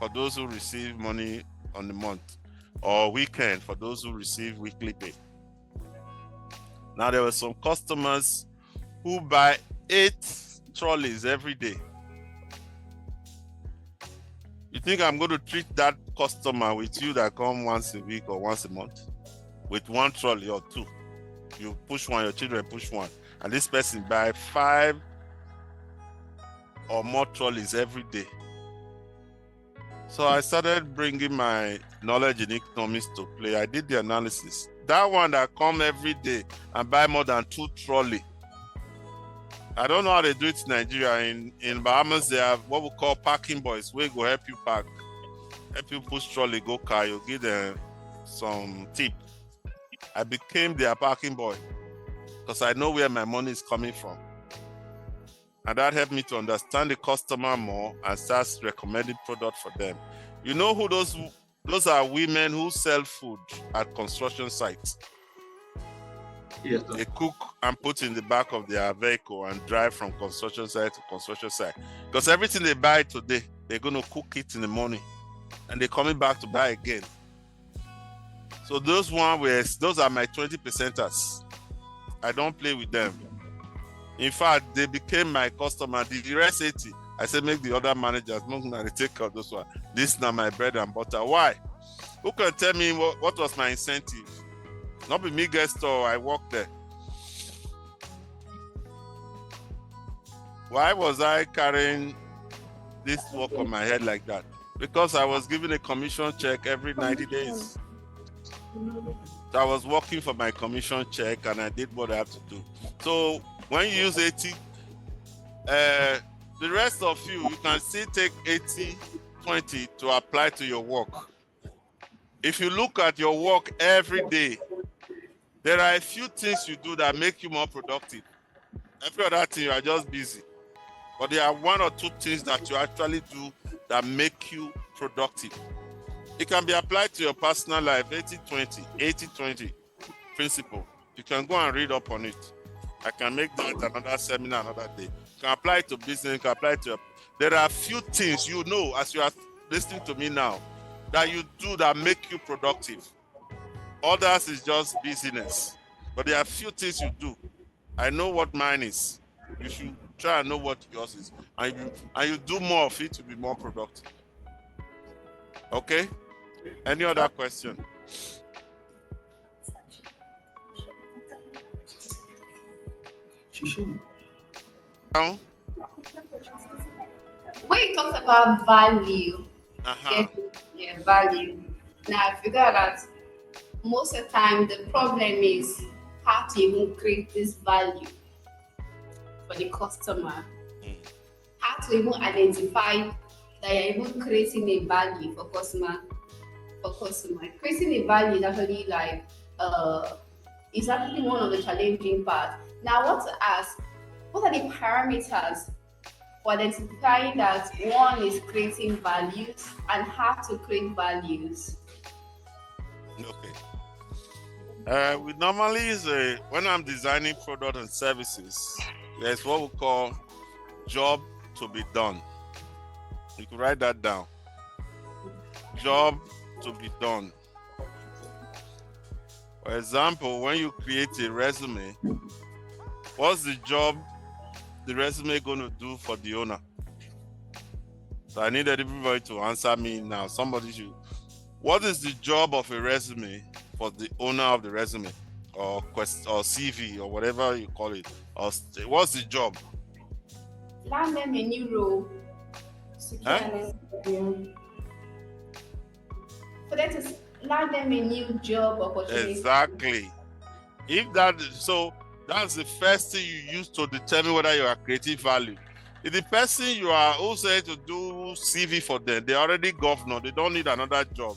for those who receive money on the month, or weekend for those who receive weekly pay. Now, there were some customers who buy 8 trolleys every day. You think I'm going to treat that customer with you that come once a week or once a month with 1 trolley or 2? You push one, your children push one, and this person buy 5 or more trolleys every day. So I started bringing my knowledge in economics to play. I did the analysis. That one that come every day and buy more than 2 trolley. I don't know how they do it in Nigeria. In Bahamas, they have what we call parking boys. We go help you park, help you push trolley, go car. You give them some tip. I became their parking boy because I know where my money is coming from. And that helped me to understand the customer more and start recommending product for them. You know who those are? Women who sell food at construction sites. Yes, sir. They cook and put in the back of their vehicle and drive from construction site to construction site. Because everything they buy today, they're going to cook it in the morning, and they're coming back to buy again. So those are my 20%ers. I don't play with them. In fact, they became my customer. The rest 80, I said, make the other managers, they take care of those one. This is now my bread and butter. Why? Who can tell me what was my incentive? Not be me get store, I worked there. Why was I carrying this work on my head like that? Because I was given a commission check every 90 days. So I was working for my commission check, and I did what I have to do. So when you use The rest of you can still take 80-20 to apply to your work. If you look at your work every day, there are a few things you do that make you more productive. Every other thing, you are just busy. But there are one or two things that you actually do that make you productive. It can be applied to your personal life, 80-20 principle. You can go and read up on it. I can make that another seminar another day. You can apply it to business, you can apply it to your... There are a few things you know as you are listening to me now that you do that make you productive. Others is just busyness. But there are a few things you do. I know what mine is. You should try and know what yours is. And you do more of it to be more productive. Okay? Any other question? Now? When you talk about value, value. Now I figure that most of the time the problem is how to even create this value for the customer. How to even identify that you're even creating a value for customer. Creating a value is actually like is actually one of the challenging parts. Now I want to ask, what are the parameters for identifying that one is creating values and how to create values? Okay. We normally use when I'm designing products and services, there's what we call job to be done. You can write that down. Job to be done. For example, when you create a resume, what's the job the resume going to do for the owner? So I need everybody to answer me now. Somebody should. What is the job of a resume for the owner of the resume or CV or whatever you call it? Or what's the job? Land them a new role. For them to land them a new job opportunity. Exactly. That's the first thing you use to determine whether you are creating value. If the person you are also to do CV for them, they're already governor, they don't need another job.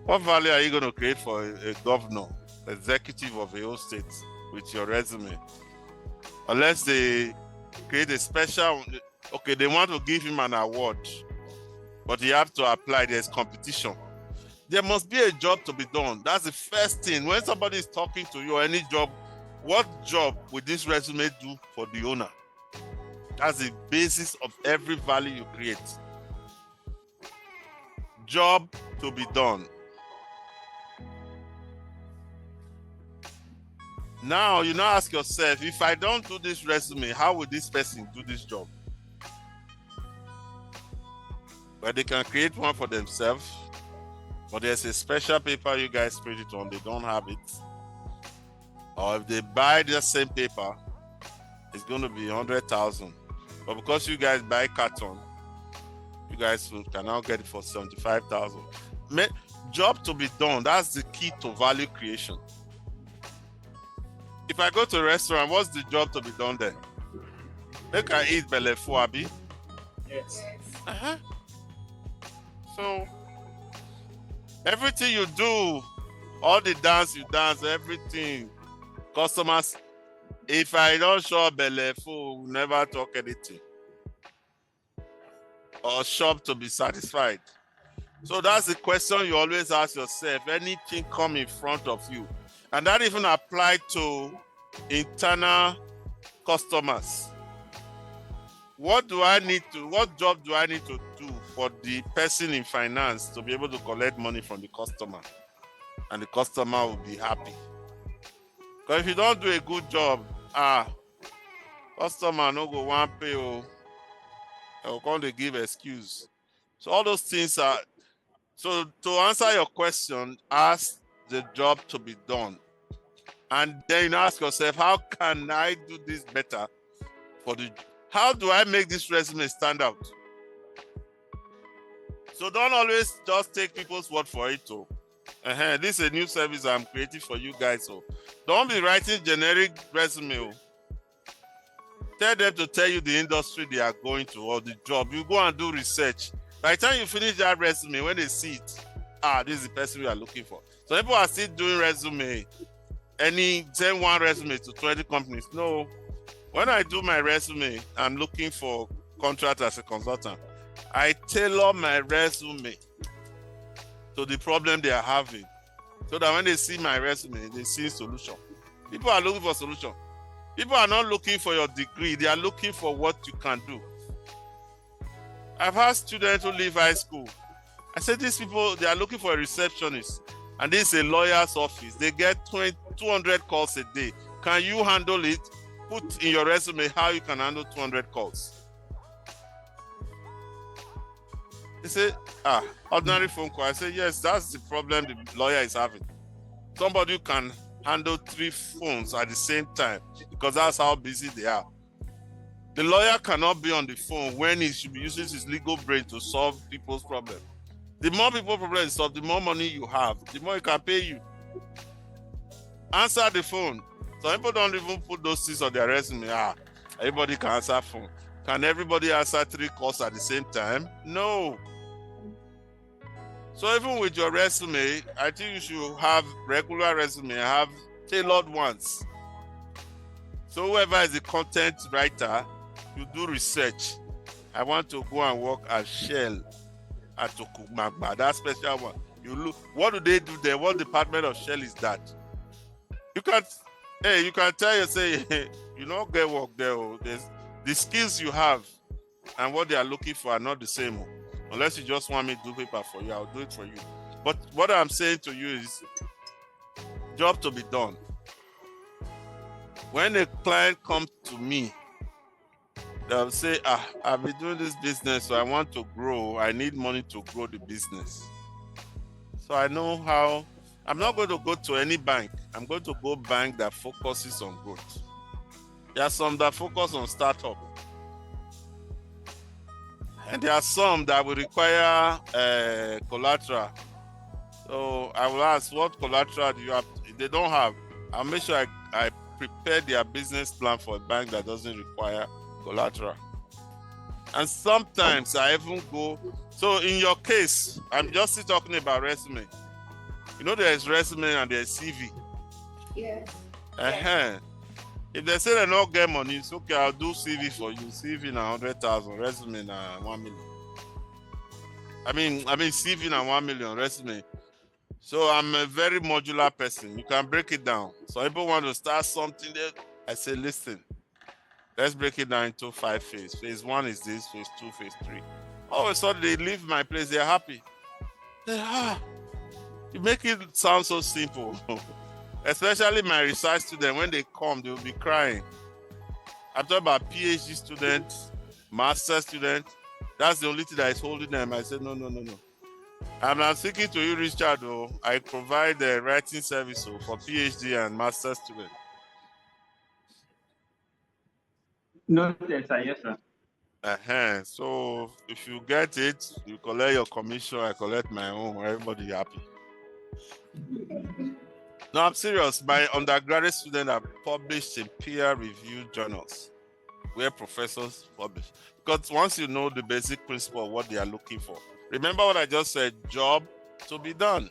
What value are you going to create for a governor, executive of a whole state with your resume? Unless they create a special, okay, they want to give him an award, but you have to apply, there's competition. There must be a job to be done. That's the first thing. When somebody is talking to you or any job, what job will this resume do for the owner? That's the basis of every value you create. Job to be done. Now, you now ask yourself, if I don't do this resume, how will this person do this job? Well, they can create one for themselves, but there's a special paper you guys print it on, they don't have it. Or if they buy the same paper, it's going to be 100,000. But because you guys buy carton, you guys can now get it for 75,000. Job to be done, that's the key to value creation. If I go to a restaurant, what's the job to be done then? They can eat belle full, abi? Yes. So, everything you do, all the dance you dance, everything, customers, if I don't show belle full, never talk anything. Or shop to be satisfied. So that's the question you always ask yourself, anything come in front of you. And that even applies to internal customers. What job do I need to do for the person in finance to be able to collect money from the customer? And the customer will be happy. Because if you don't do a good job, customer no go want pay, or come to give excuse. So all those things are, so to answer your question, ask the job to be done. And then you ask yourself, how can I do this better how do I make this resume stand out? So don't always just take people's word for it. This is a new service I'm creating for you guys. So don't be writing generic resume. Tell them to tell you the industry they are going to or the job. You go and do research. By the time you finish that resume, when they see it, this is the person we are looking for. So people are still doing resume, send one resume to 20 companies. No, when I do my resume, I'm looking for contract as a consultant. I tailor my resume to the problem they are having, so that when they see my resume, they see a solution. People are looking for solution. People are not looking for your degree. They are looking for what you can do. I've had students who leave high school. I said, these people, they are looking for a receptionist, and this is a lawyer's office. They get 200 calls a day. Can you handle it? Put in your resume how you can handle 200 calls. They say, ordinary phone call. I say, yes, that's the problem the lawyer is having. Somebody who can handle 3 phones at the same time, because that's how busy they are. The lawyer cannot be on the phone when he should be using his legal brain to solve people's problems. The more people problems solve, the more money you have, the more he can pay you. Answer the phone. Some people don't even put those things on their resume. Everybody can answer phone. Can everybody answer 3 calls at the same time? No. So even with your resume, I think you should have regular resume, have tailored ones. So whoever is the content writer, you do research. I want to go and work at Shell at Tokumagba, that special one. You look, what do they do there? What department of Shell is that? You can tell you, say, you don't get work there. The skills you have and what they are looking for are not the same. Unless you just want me to do paper for you, I'll do it for you. But what I'm saying to you is, job to be done. When a client comes to me, they'll say, I've been doing this business, so I want to grow. I need money to grow the business. So I know how. I'm not going to go to any bank. I'm going to go bank that focuses on growth. There are some that focus on startup. And there are some that will require collateral. So I will ask, what collateral do you have? If they don't have, I'll make sure I prepare their business plan for a bank that doesn't require collateral. And sometimes I even go, so in your case, I'm just still talking about resume. You know, there's resume and there's CV. Yes. If they say they don't get money, it's okay, I'll do CV for you. CV na 100,000, resume na 1 million. I mean CV na 1 million, resume. So I'm a very modular person. You can break it down. So people want to start something there. I say, listen, let's break it down into 5 phases. Phase 1 is this, phase 2, phase 3. All of a sudden they leave my place, they're happy. You make it sound so simple. Especially my research students, when they come, they will be crying. I'm talking about PhD students, master students. That's the only thing that is holding them. I said, no. And I'm speaking to you, Richard. I provide a writing service for PhD and master students. No, yes, sir. So if you get it, you collect your commission, I collect my own, everybody happy. No, I'm serious. My undergraduate students are published in peer-reviewed journals where professors publish. Because once you know the basic principle of what they are looking for, remember what I just said, job to be done.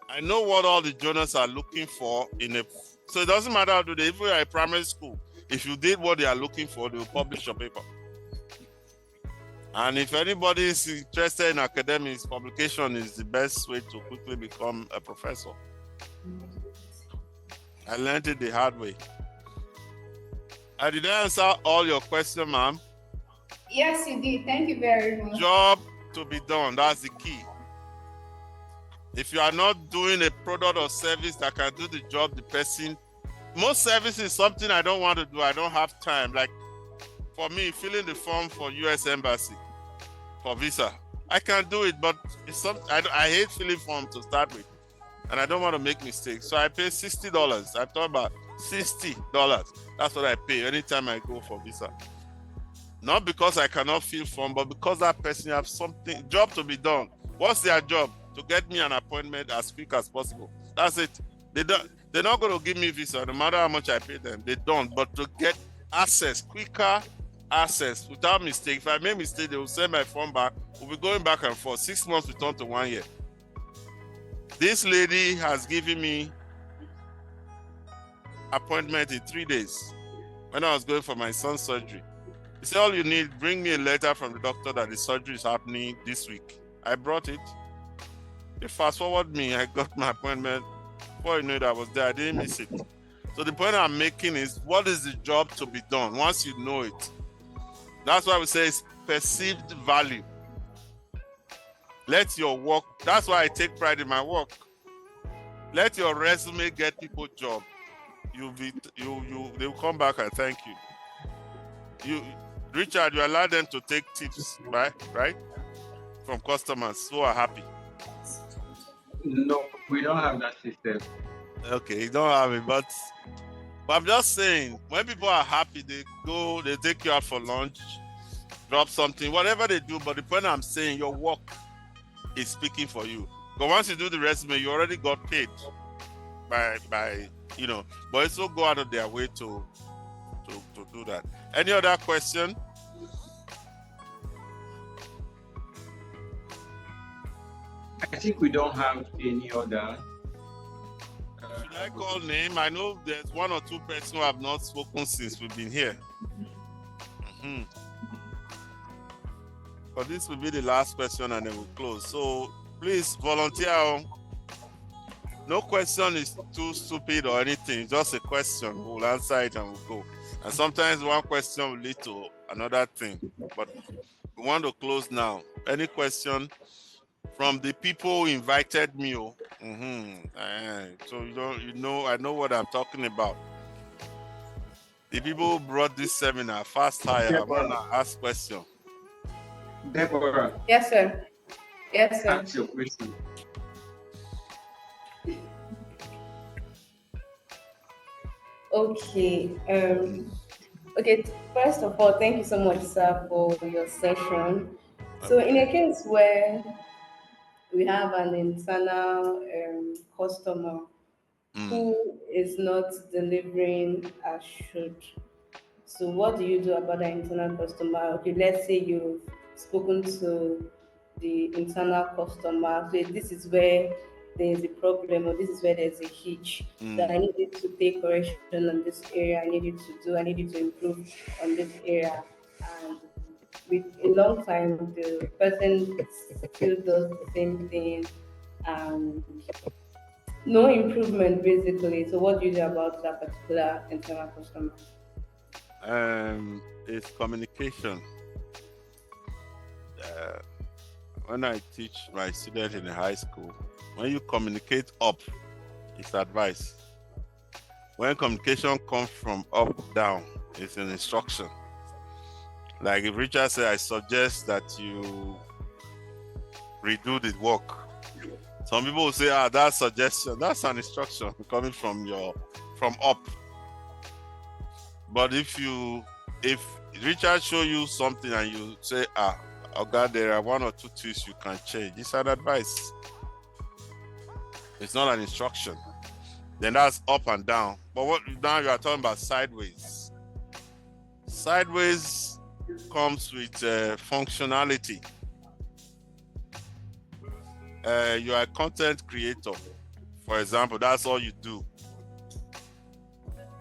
I know what all the journals are looking for so it doesn't matter how to do. If you are a primary school, if you did what they are looking for, they will publish your paper. And if anybody is interested in academics, publication is the best way to quickly become a professor. I learned it the hard way. Did I answer all your questions, ma'am? Yes, you did. Thank you very much. Job to be done, that's the key. If you are not doing a product or service that can do the job, most service is something I don't want to do. I don't have time. Like for me, filling the form for US Embassy for visa, I can do it, but I hate filling forms to start with, and I don't want to make mistakes. So I pay $60. I'm talking about $60. That's what I pay anytime I go for visa. Not because I cannot fill form, but because that person have something, job to be done. What's their job? To get me an appointment as quick as possible. That's it. They're not going to give me visa no matter how much I pay them. They don't. But to get access, quicker access without mistake. If I make mistake, they will send my phone back. We'll be going back and forth. 6 months will turn to 1 year. This lady has given me appointment in 3 days when I was going for my son's surgery. He said, all you need, bring me a letter from the doctor that the surgery is happening this week. I brought it. They fast forward me, I got my appointment. Before you know it, I was there, I didn't miss it. So the point I'm making is, what is the job to be done once you know it? That's why we say it's perceived value. Let your work, that's why I take pride in my work. Let your resume get people job. They will come back and thank you. Richard, you allow them to take tips, right? From customers who are happy. No, we don't have that system. Okay, you don't have it, but I'm just saying, when people are happy, they take you out for lunch, drop something, whatever they do. But the point I'm saying, your work is speaking for you. But once you do the resume, you already got paid by but it's still go out of their way to do that. Any other question? I think we don't have any other. Should I call name? I know there's 1 or 2 persons who have not spoken since we've been here. But this will be the last question and then we'll close. So please volunteer. No question is too stupid or anything, just a question. We'll answer it and we'll go. And sometimes one question will lead to another thing. But we want to close now. Any question from the people who invited me? So I know what I'm talking about. The people who brought this seminar, Fasthire, I want to ask question. Deborah. Yes, sir. Yes, sir. Ask your question. Okay. Okay. First of all, thank you so much, sir, for your session. So, in a case where we have an internal customer who is not delivering as should, so what do you do about the internal customer? Okay, let's say you've spoken to the internal customer. So this is where there's a problem, or this is where there's a hitch, that I need you to take correction on this area, I need you to improve on this area. And with a long time, the person still does the same thing and no improvement basically. So what do you do about that particular internal customer? It's communication. When I teach my students in the high school, when you communicate up, it's advice. When communication comes from up down, it's an instruction. Like if Richard said, I suggest that you redo the work. Some people will say, that's suggestion, that's an instruction coming from up. But if Richard show you something and you say, God, there are 1 or 2 things you can change, it's an advice. It's not an instruction. Then that's up and down. But what now you are talking about sideways. Sideways comes with functionality. You are a content creator, for example, that's all you do.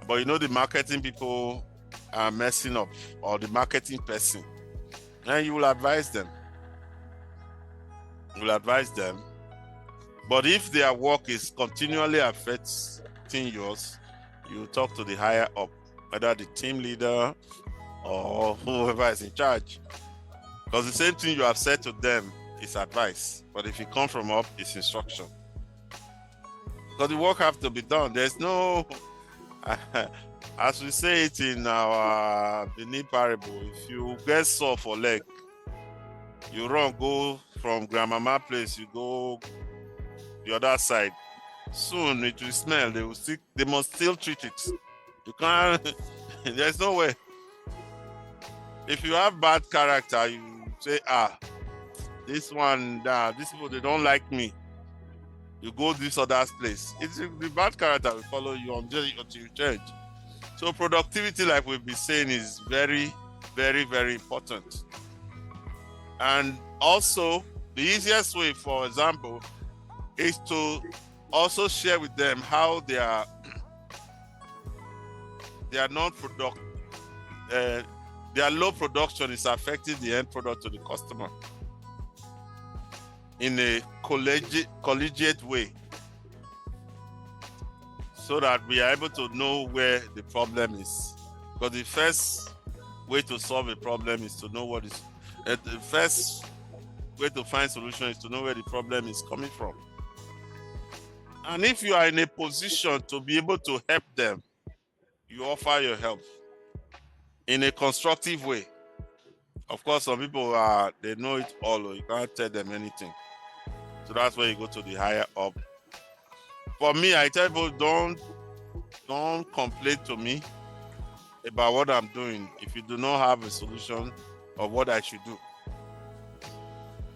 But the marketing people are messing up, or the marketing person, and you will advise them. But if their work is continually affecting yours, you talk to the higher up, whether the team leader or whoever is in charge. Because the same thing you have said to them is advice. But if it comes from up, it's instruction. Because the work has to be done. There's no, as we say it in our Benin parable, if you get sore for leg, you go from grandmama place, you go the other side. Soon it will smell. They must still treat it. You can't. There's no way. If you have bad character, you say, this people, they don't like me. You go this other place. It's the bad character will follow you until you change. So productivity, like we've been saying, is very, very, very important. And also, the easiest way, for example, is to also share with them how their non-productive, their low production is affecting the end product to the customer in a collegiate way, so that we are able to know where the problem is. Because the first way to solve a problem is to know what is, the first way to find solution is to know where the problem is coming from. And if you are in a position to be able to help them, you offer your help in a constructive way. Of course, some people they know it all, or you can't tell them anything. So that's where you go to the higher up. For me, I tell people, don't complain to me about what I'm doing if you do not have a solution of what I should do.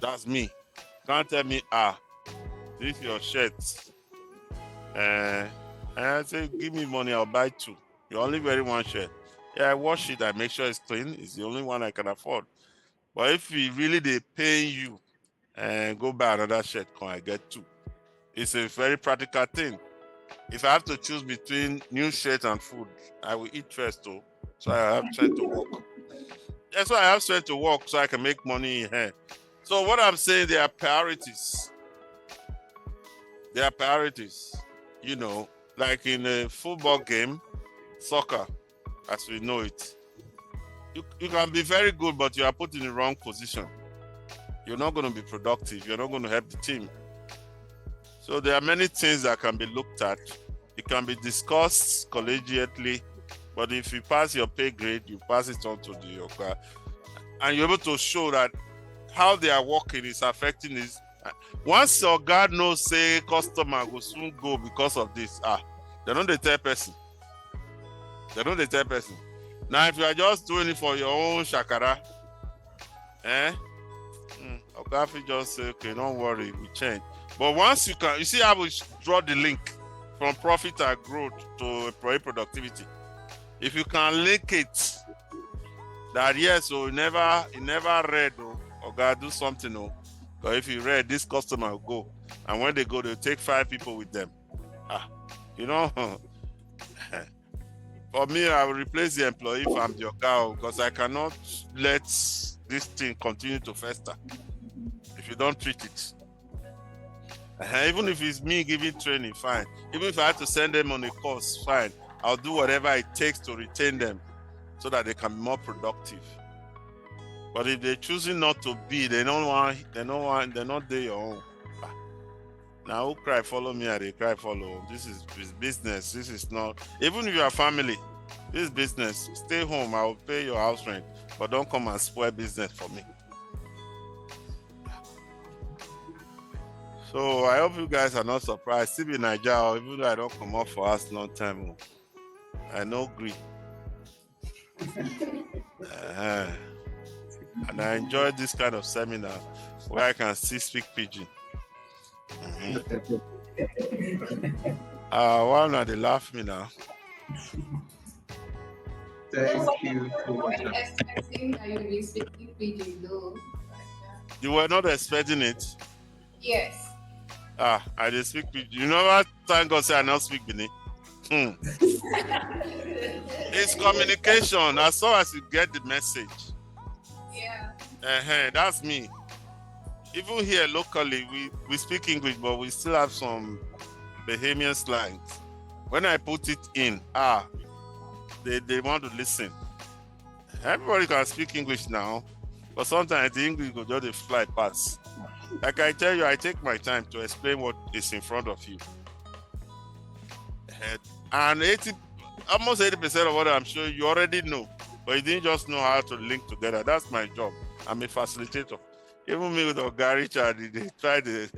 That's me. Can't tell me, this is your shirt. And I say, give me money, I'll buy 2. You're only wearing 1 shirt. Yeah, I wash it, I make sure it's clean. It's the only one I can afford. But if they pay you and go buy another shirt, can I get 2? It's a very practical thing. If I have to choose between new shirt and food, I will eat first too. So I have strength to work. That's why I have strength to work, so I can make money in here. So what I'm saying, there are priorities. There are priorities. You know, like in a football game, soccer, as we know it. You can be very good, but you are put in the wrong position. You're not going to be productive. You're not going to help the team. So there are many things that can be looked at. It can be discussed collegiately, but if you pass your pay grade, you pass it on to the yoga, and you're able to show that how they are working is affecting this. Once your guard knows, say, customer will soon go because of this, they don't tell person. They don't tell person. Now, if you are just doing it for your own shakara, okay, just say, okay, don't worry, we change. But once you see how we draw the link from profit and growth to employee productivity. If you can link it, that yes, so you never read, or God do something, but if you read, this customer will go, and when they go, they'll take 5 people with them. For me, I will replace the employee if I'm the Oga, because I cannot let this thing continue to fester if you don't treat it. Even if it's me giving training, fine. Even if I have to send them on a course, fine. I'll do whatever it takes to retain them so that they can be more productive. But if they're choosing not to be, they're not there your own. Now who cry follow me and they cry follow. This is business. This is not, even if you are family, this is business. Stay home, I will pay your house rent, but don't come and spoil business for me. So I hope you guys are not surprised. Still in Nigeria, even though I don't come up for us long time. I know agree. And I enjoy this kind of seminar where I can still speak pidgin. Why not they laugh me now? Thank you so much. I'm expecting that you'll be speaking pidgin though. You were not expecting it? Yes. I did speak pidgin. You know what? Thank God say I not speak Benin. It's communication. As long as you get the message. Yeah. That's me. Even here locally, we speak English, but we still have some Bahamian slangs. When I put it in, they want to listen. Everybody can speak English now, but sometimes the English go just fly past. Like I tell you, I take my time to explain what is in front of you. And almost 80% of what I'm sure you already know, but you didn't just know how to link together. That's my job. I'm a facilitator. Even me with Oga Richard, they try to,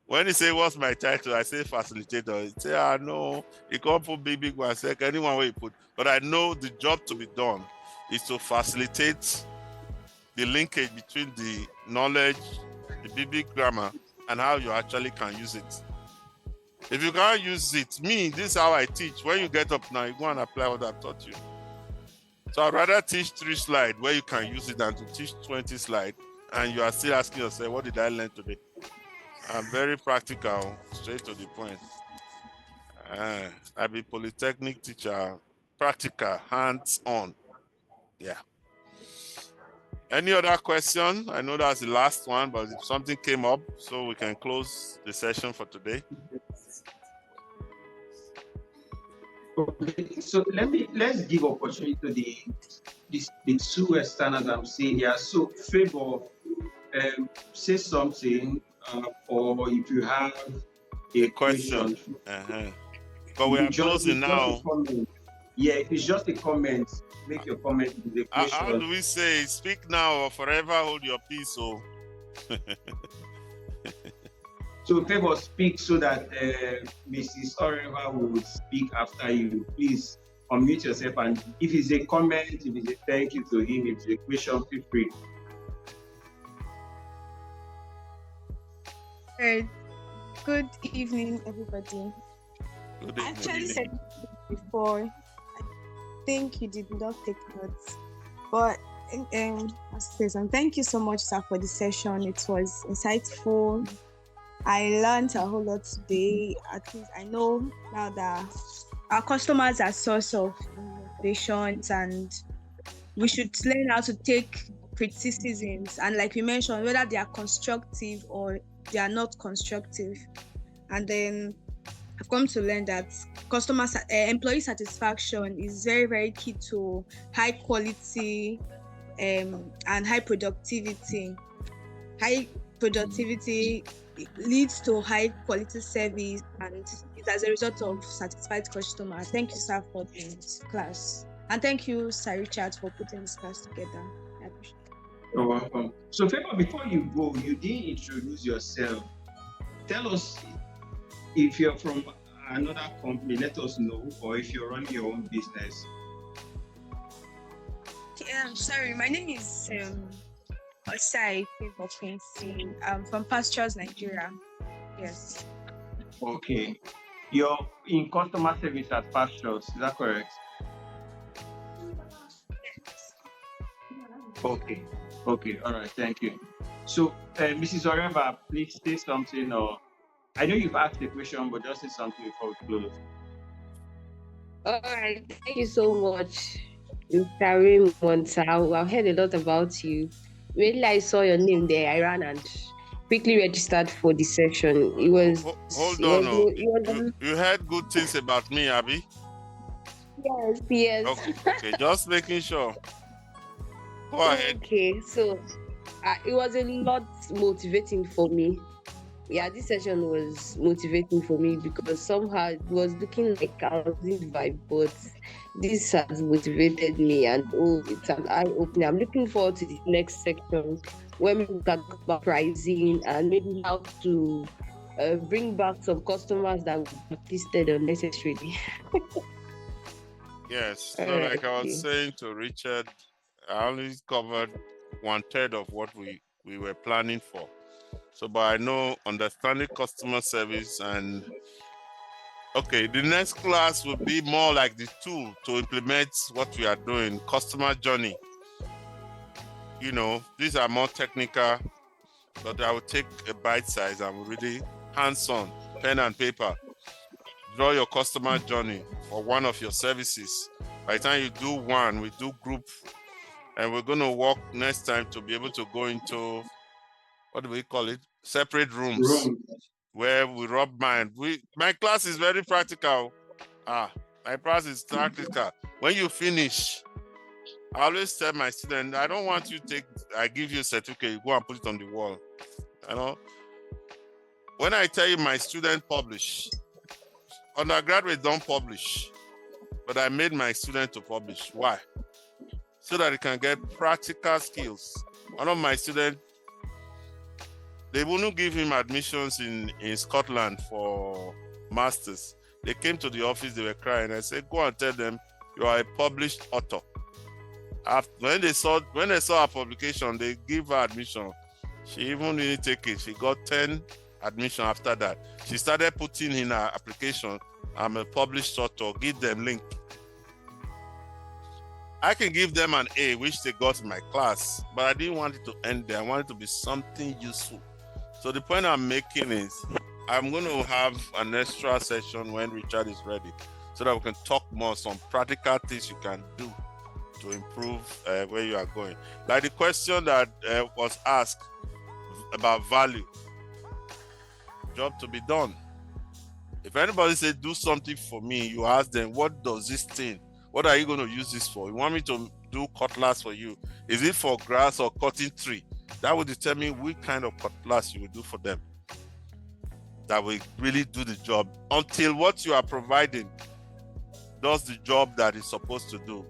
when he say, what's my title? I say facilitator. He say, no, he can't put big one sec, anyone where he put. But I know the job to be done is to facilitate the linkage between the knowledge, the big grammar, and how you actually can use it. If you can't use it, this is how I teach. When you get up now, you go and apply what I've taught you. So I'd rather teach 3 slides where you can use it than to teach 20 slides and you are still asking yourself, what did I learn today? I'm very practical, straight to the point. I be polytechnic teacher, practical, hands-on. Yeah. Any other question? I know that's the last one, but if something came up, so we can close the session for today. Okay, so let's give opportunity to the 2 externals I'm seeing here. So Favor, say something, or if you have a question. But we are closing now. Yeah, if it's just a comment, make your comment with the question. How do we say, speak now or forever hold your peace? So, so Favor, speak so that Mrs. Oraikhi will speak after you. Please unmute yourself, and if it's a comment, if it's a thank you to him, if it's a question, feel free. Good evening, everybody. good evening. I actually said before, I think you did not take notes, but thank you so much, sir, for the session. It was insightful. I learned a whole lot today. At least I know now that our customers are source of innovations, and we should learn how to take criticisms, and like we mentioned, whether they are constructive or they are not constructive. And then I've come to learn that employee satisfaction is very, very key to high quality and high productivity. High productivity leads to high quality service, and it's as a result of satisfied customers. Thank you, sir, for this class. And thank you, Sir Richard, for putting this class together. I appreciate it. You're welcome. So Favor, before you go, you didn't introduce yourself. Tell us if you're from another company, let us know, or if you're running your own business. Sorry, my name is Osai Favor Quincy. I'm from Pastures, Nigeria. Yes. Okay. You're in customer service at Pastures, is that correct? Okay. Okay, all right, thank you. So, Mrs. Oraikhi, please say something, or I know you've asked the question, but just say something before we close. All right, thank you so much, Mr. Raymond. I've heard a lot about you. When I saw your name there, I ran and quickly registered for the session. It was. Hold on, you heard good things about me, Abby? Yes. Okay, just making sure. Go ahead. Okay, so it was a lot motivating for me. Yeah, this session was motivating for me because somehow it was looking like I was in the vibe, but this has motivated me, and it's an eye-opener. I'm looking forward to the next section where we can talk about pricing and maybe how to bring back some customers that were listed unnecessarily. Yes, so like I was saying to Richard, I only covered 1/3 of what we were planning for. So, but I know understanding customer service, and okay, the next class will be more like the tool to implement what we are doing, customer journey. You know, these are more technical, but I will take a bite size and really hands-on, pen and paper. Draw your customer journey for one of your services. By the time you do one, we do group. And we're going to work next time to be able to go into, what do we call it? Separate rooms where we rub mind. My class is very practical. My class is practical. When you finish, I always tell my students, I don't want you to I give you a certificate, you go and put it on the wall. You know? When I tell you my student publish, undergraduates don't publish, but I made my student to publish. Why? So that he can get practical skills. One of my students, they wouldn't give him admissions in Scotland for masters. They came to the office, they were crying. I said, go and tell them you are a published author. When they saw our publication, they give her admission. She even didn't take it. She got 10 admission after that. She started putting in her application, I'm a published author, give them link. I can give them an A, which they got in my class, but I didn't want it to end there. I want it to be something useful. So the point I'm making is I'm going to have an extra session when Richard is ready so that we can talk more, some practical things you can do to improve where you are going. Like the question that was asked about value, job to be done. If anybody says do something for me, you ask them, what does this thing, what are you going to use this for? You want me to do cutlass for you? Is it for grass or cutting tree? That will determine which kind of cutlass you will do for them. That will really do the job until what you are providing does the job that it's supposed to do.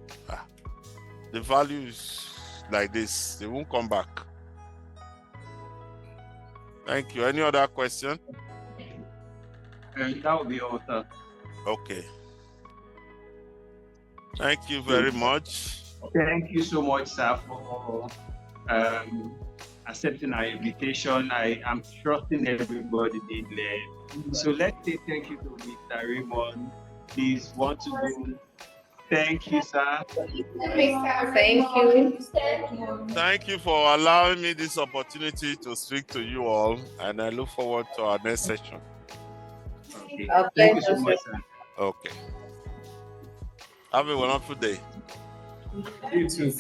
The value is like this. They won't come back. Thank you. Any other question? That would be all, sir. Okay. Thank you very much. Thank you so much, sir, for accepting our invitation. I am trusting everybody did learn. So let's say thank you to Mr. Raymond. Please want to do. Thank you, sir. Thank you. Thank you for allowing me this opportunity to speak to you all, and I look forward to our next session. Okay. Thank you so much, sir. Okay. Have a wonderful day. You too.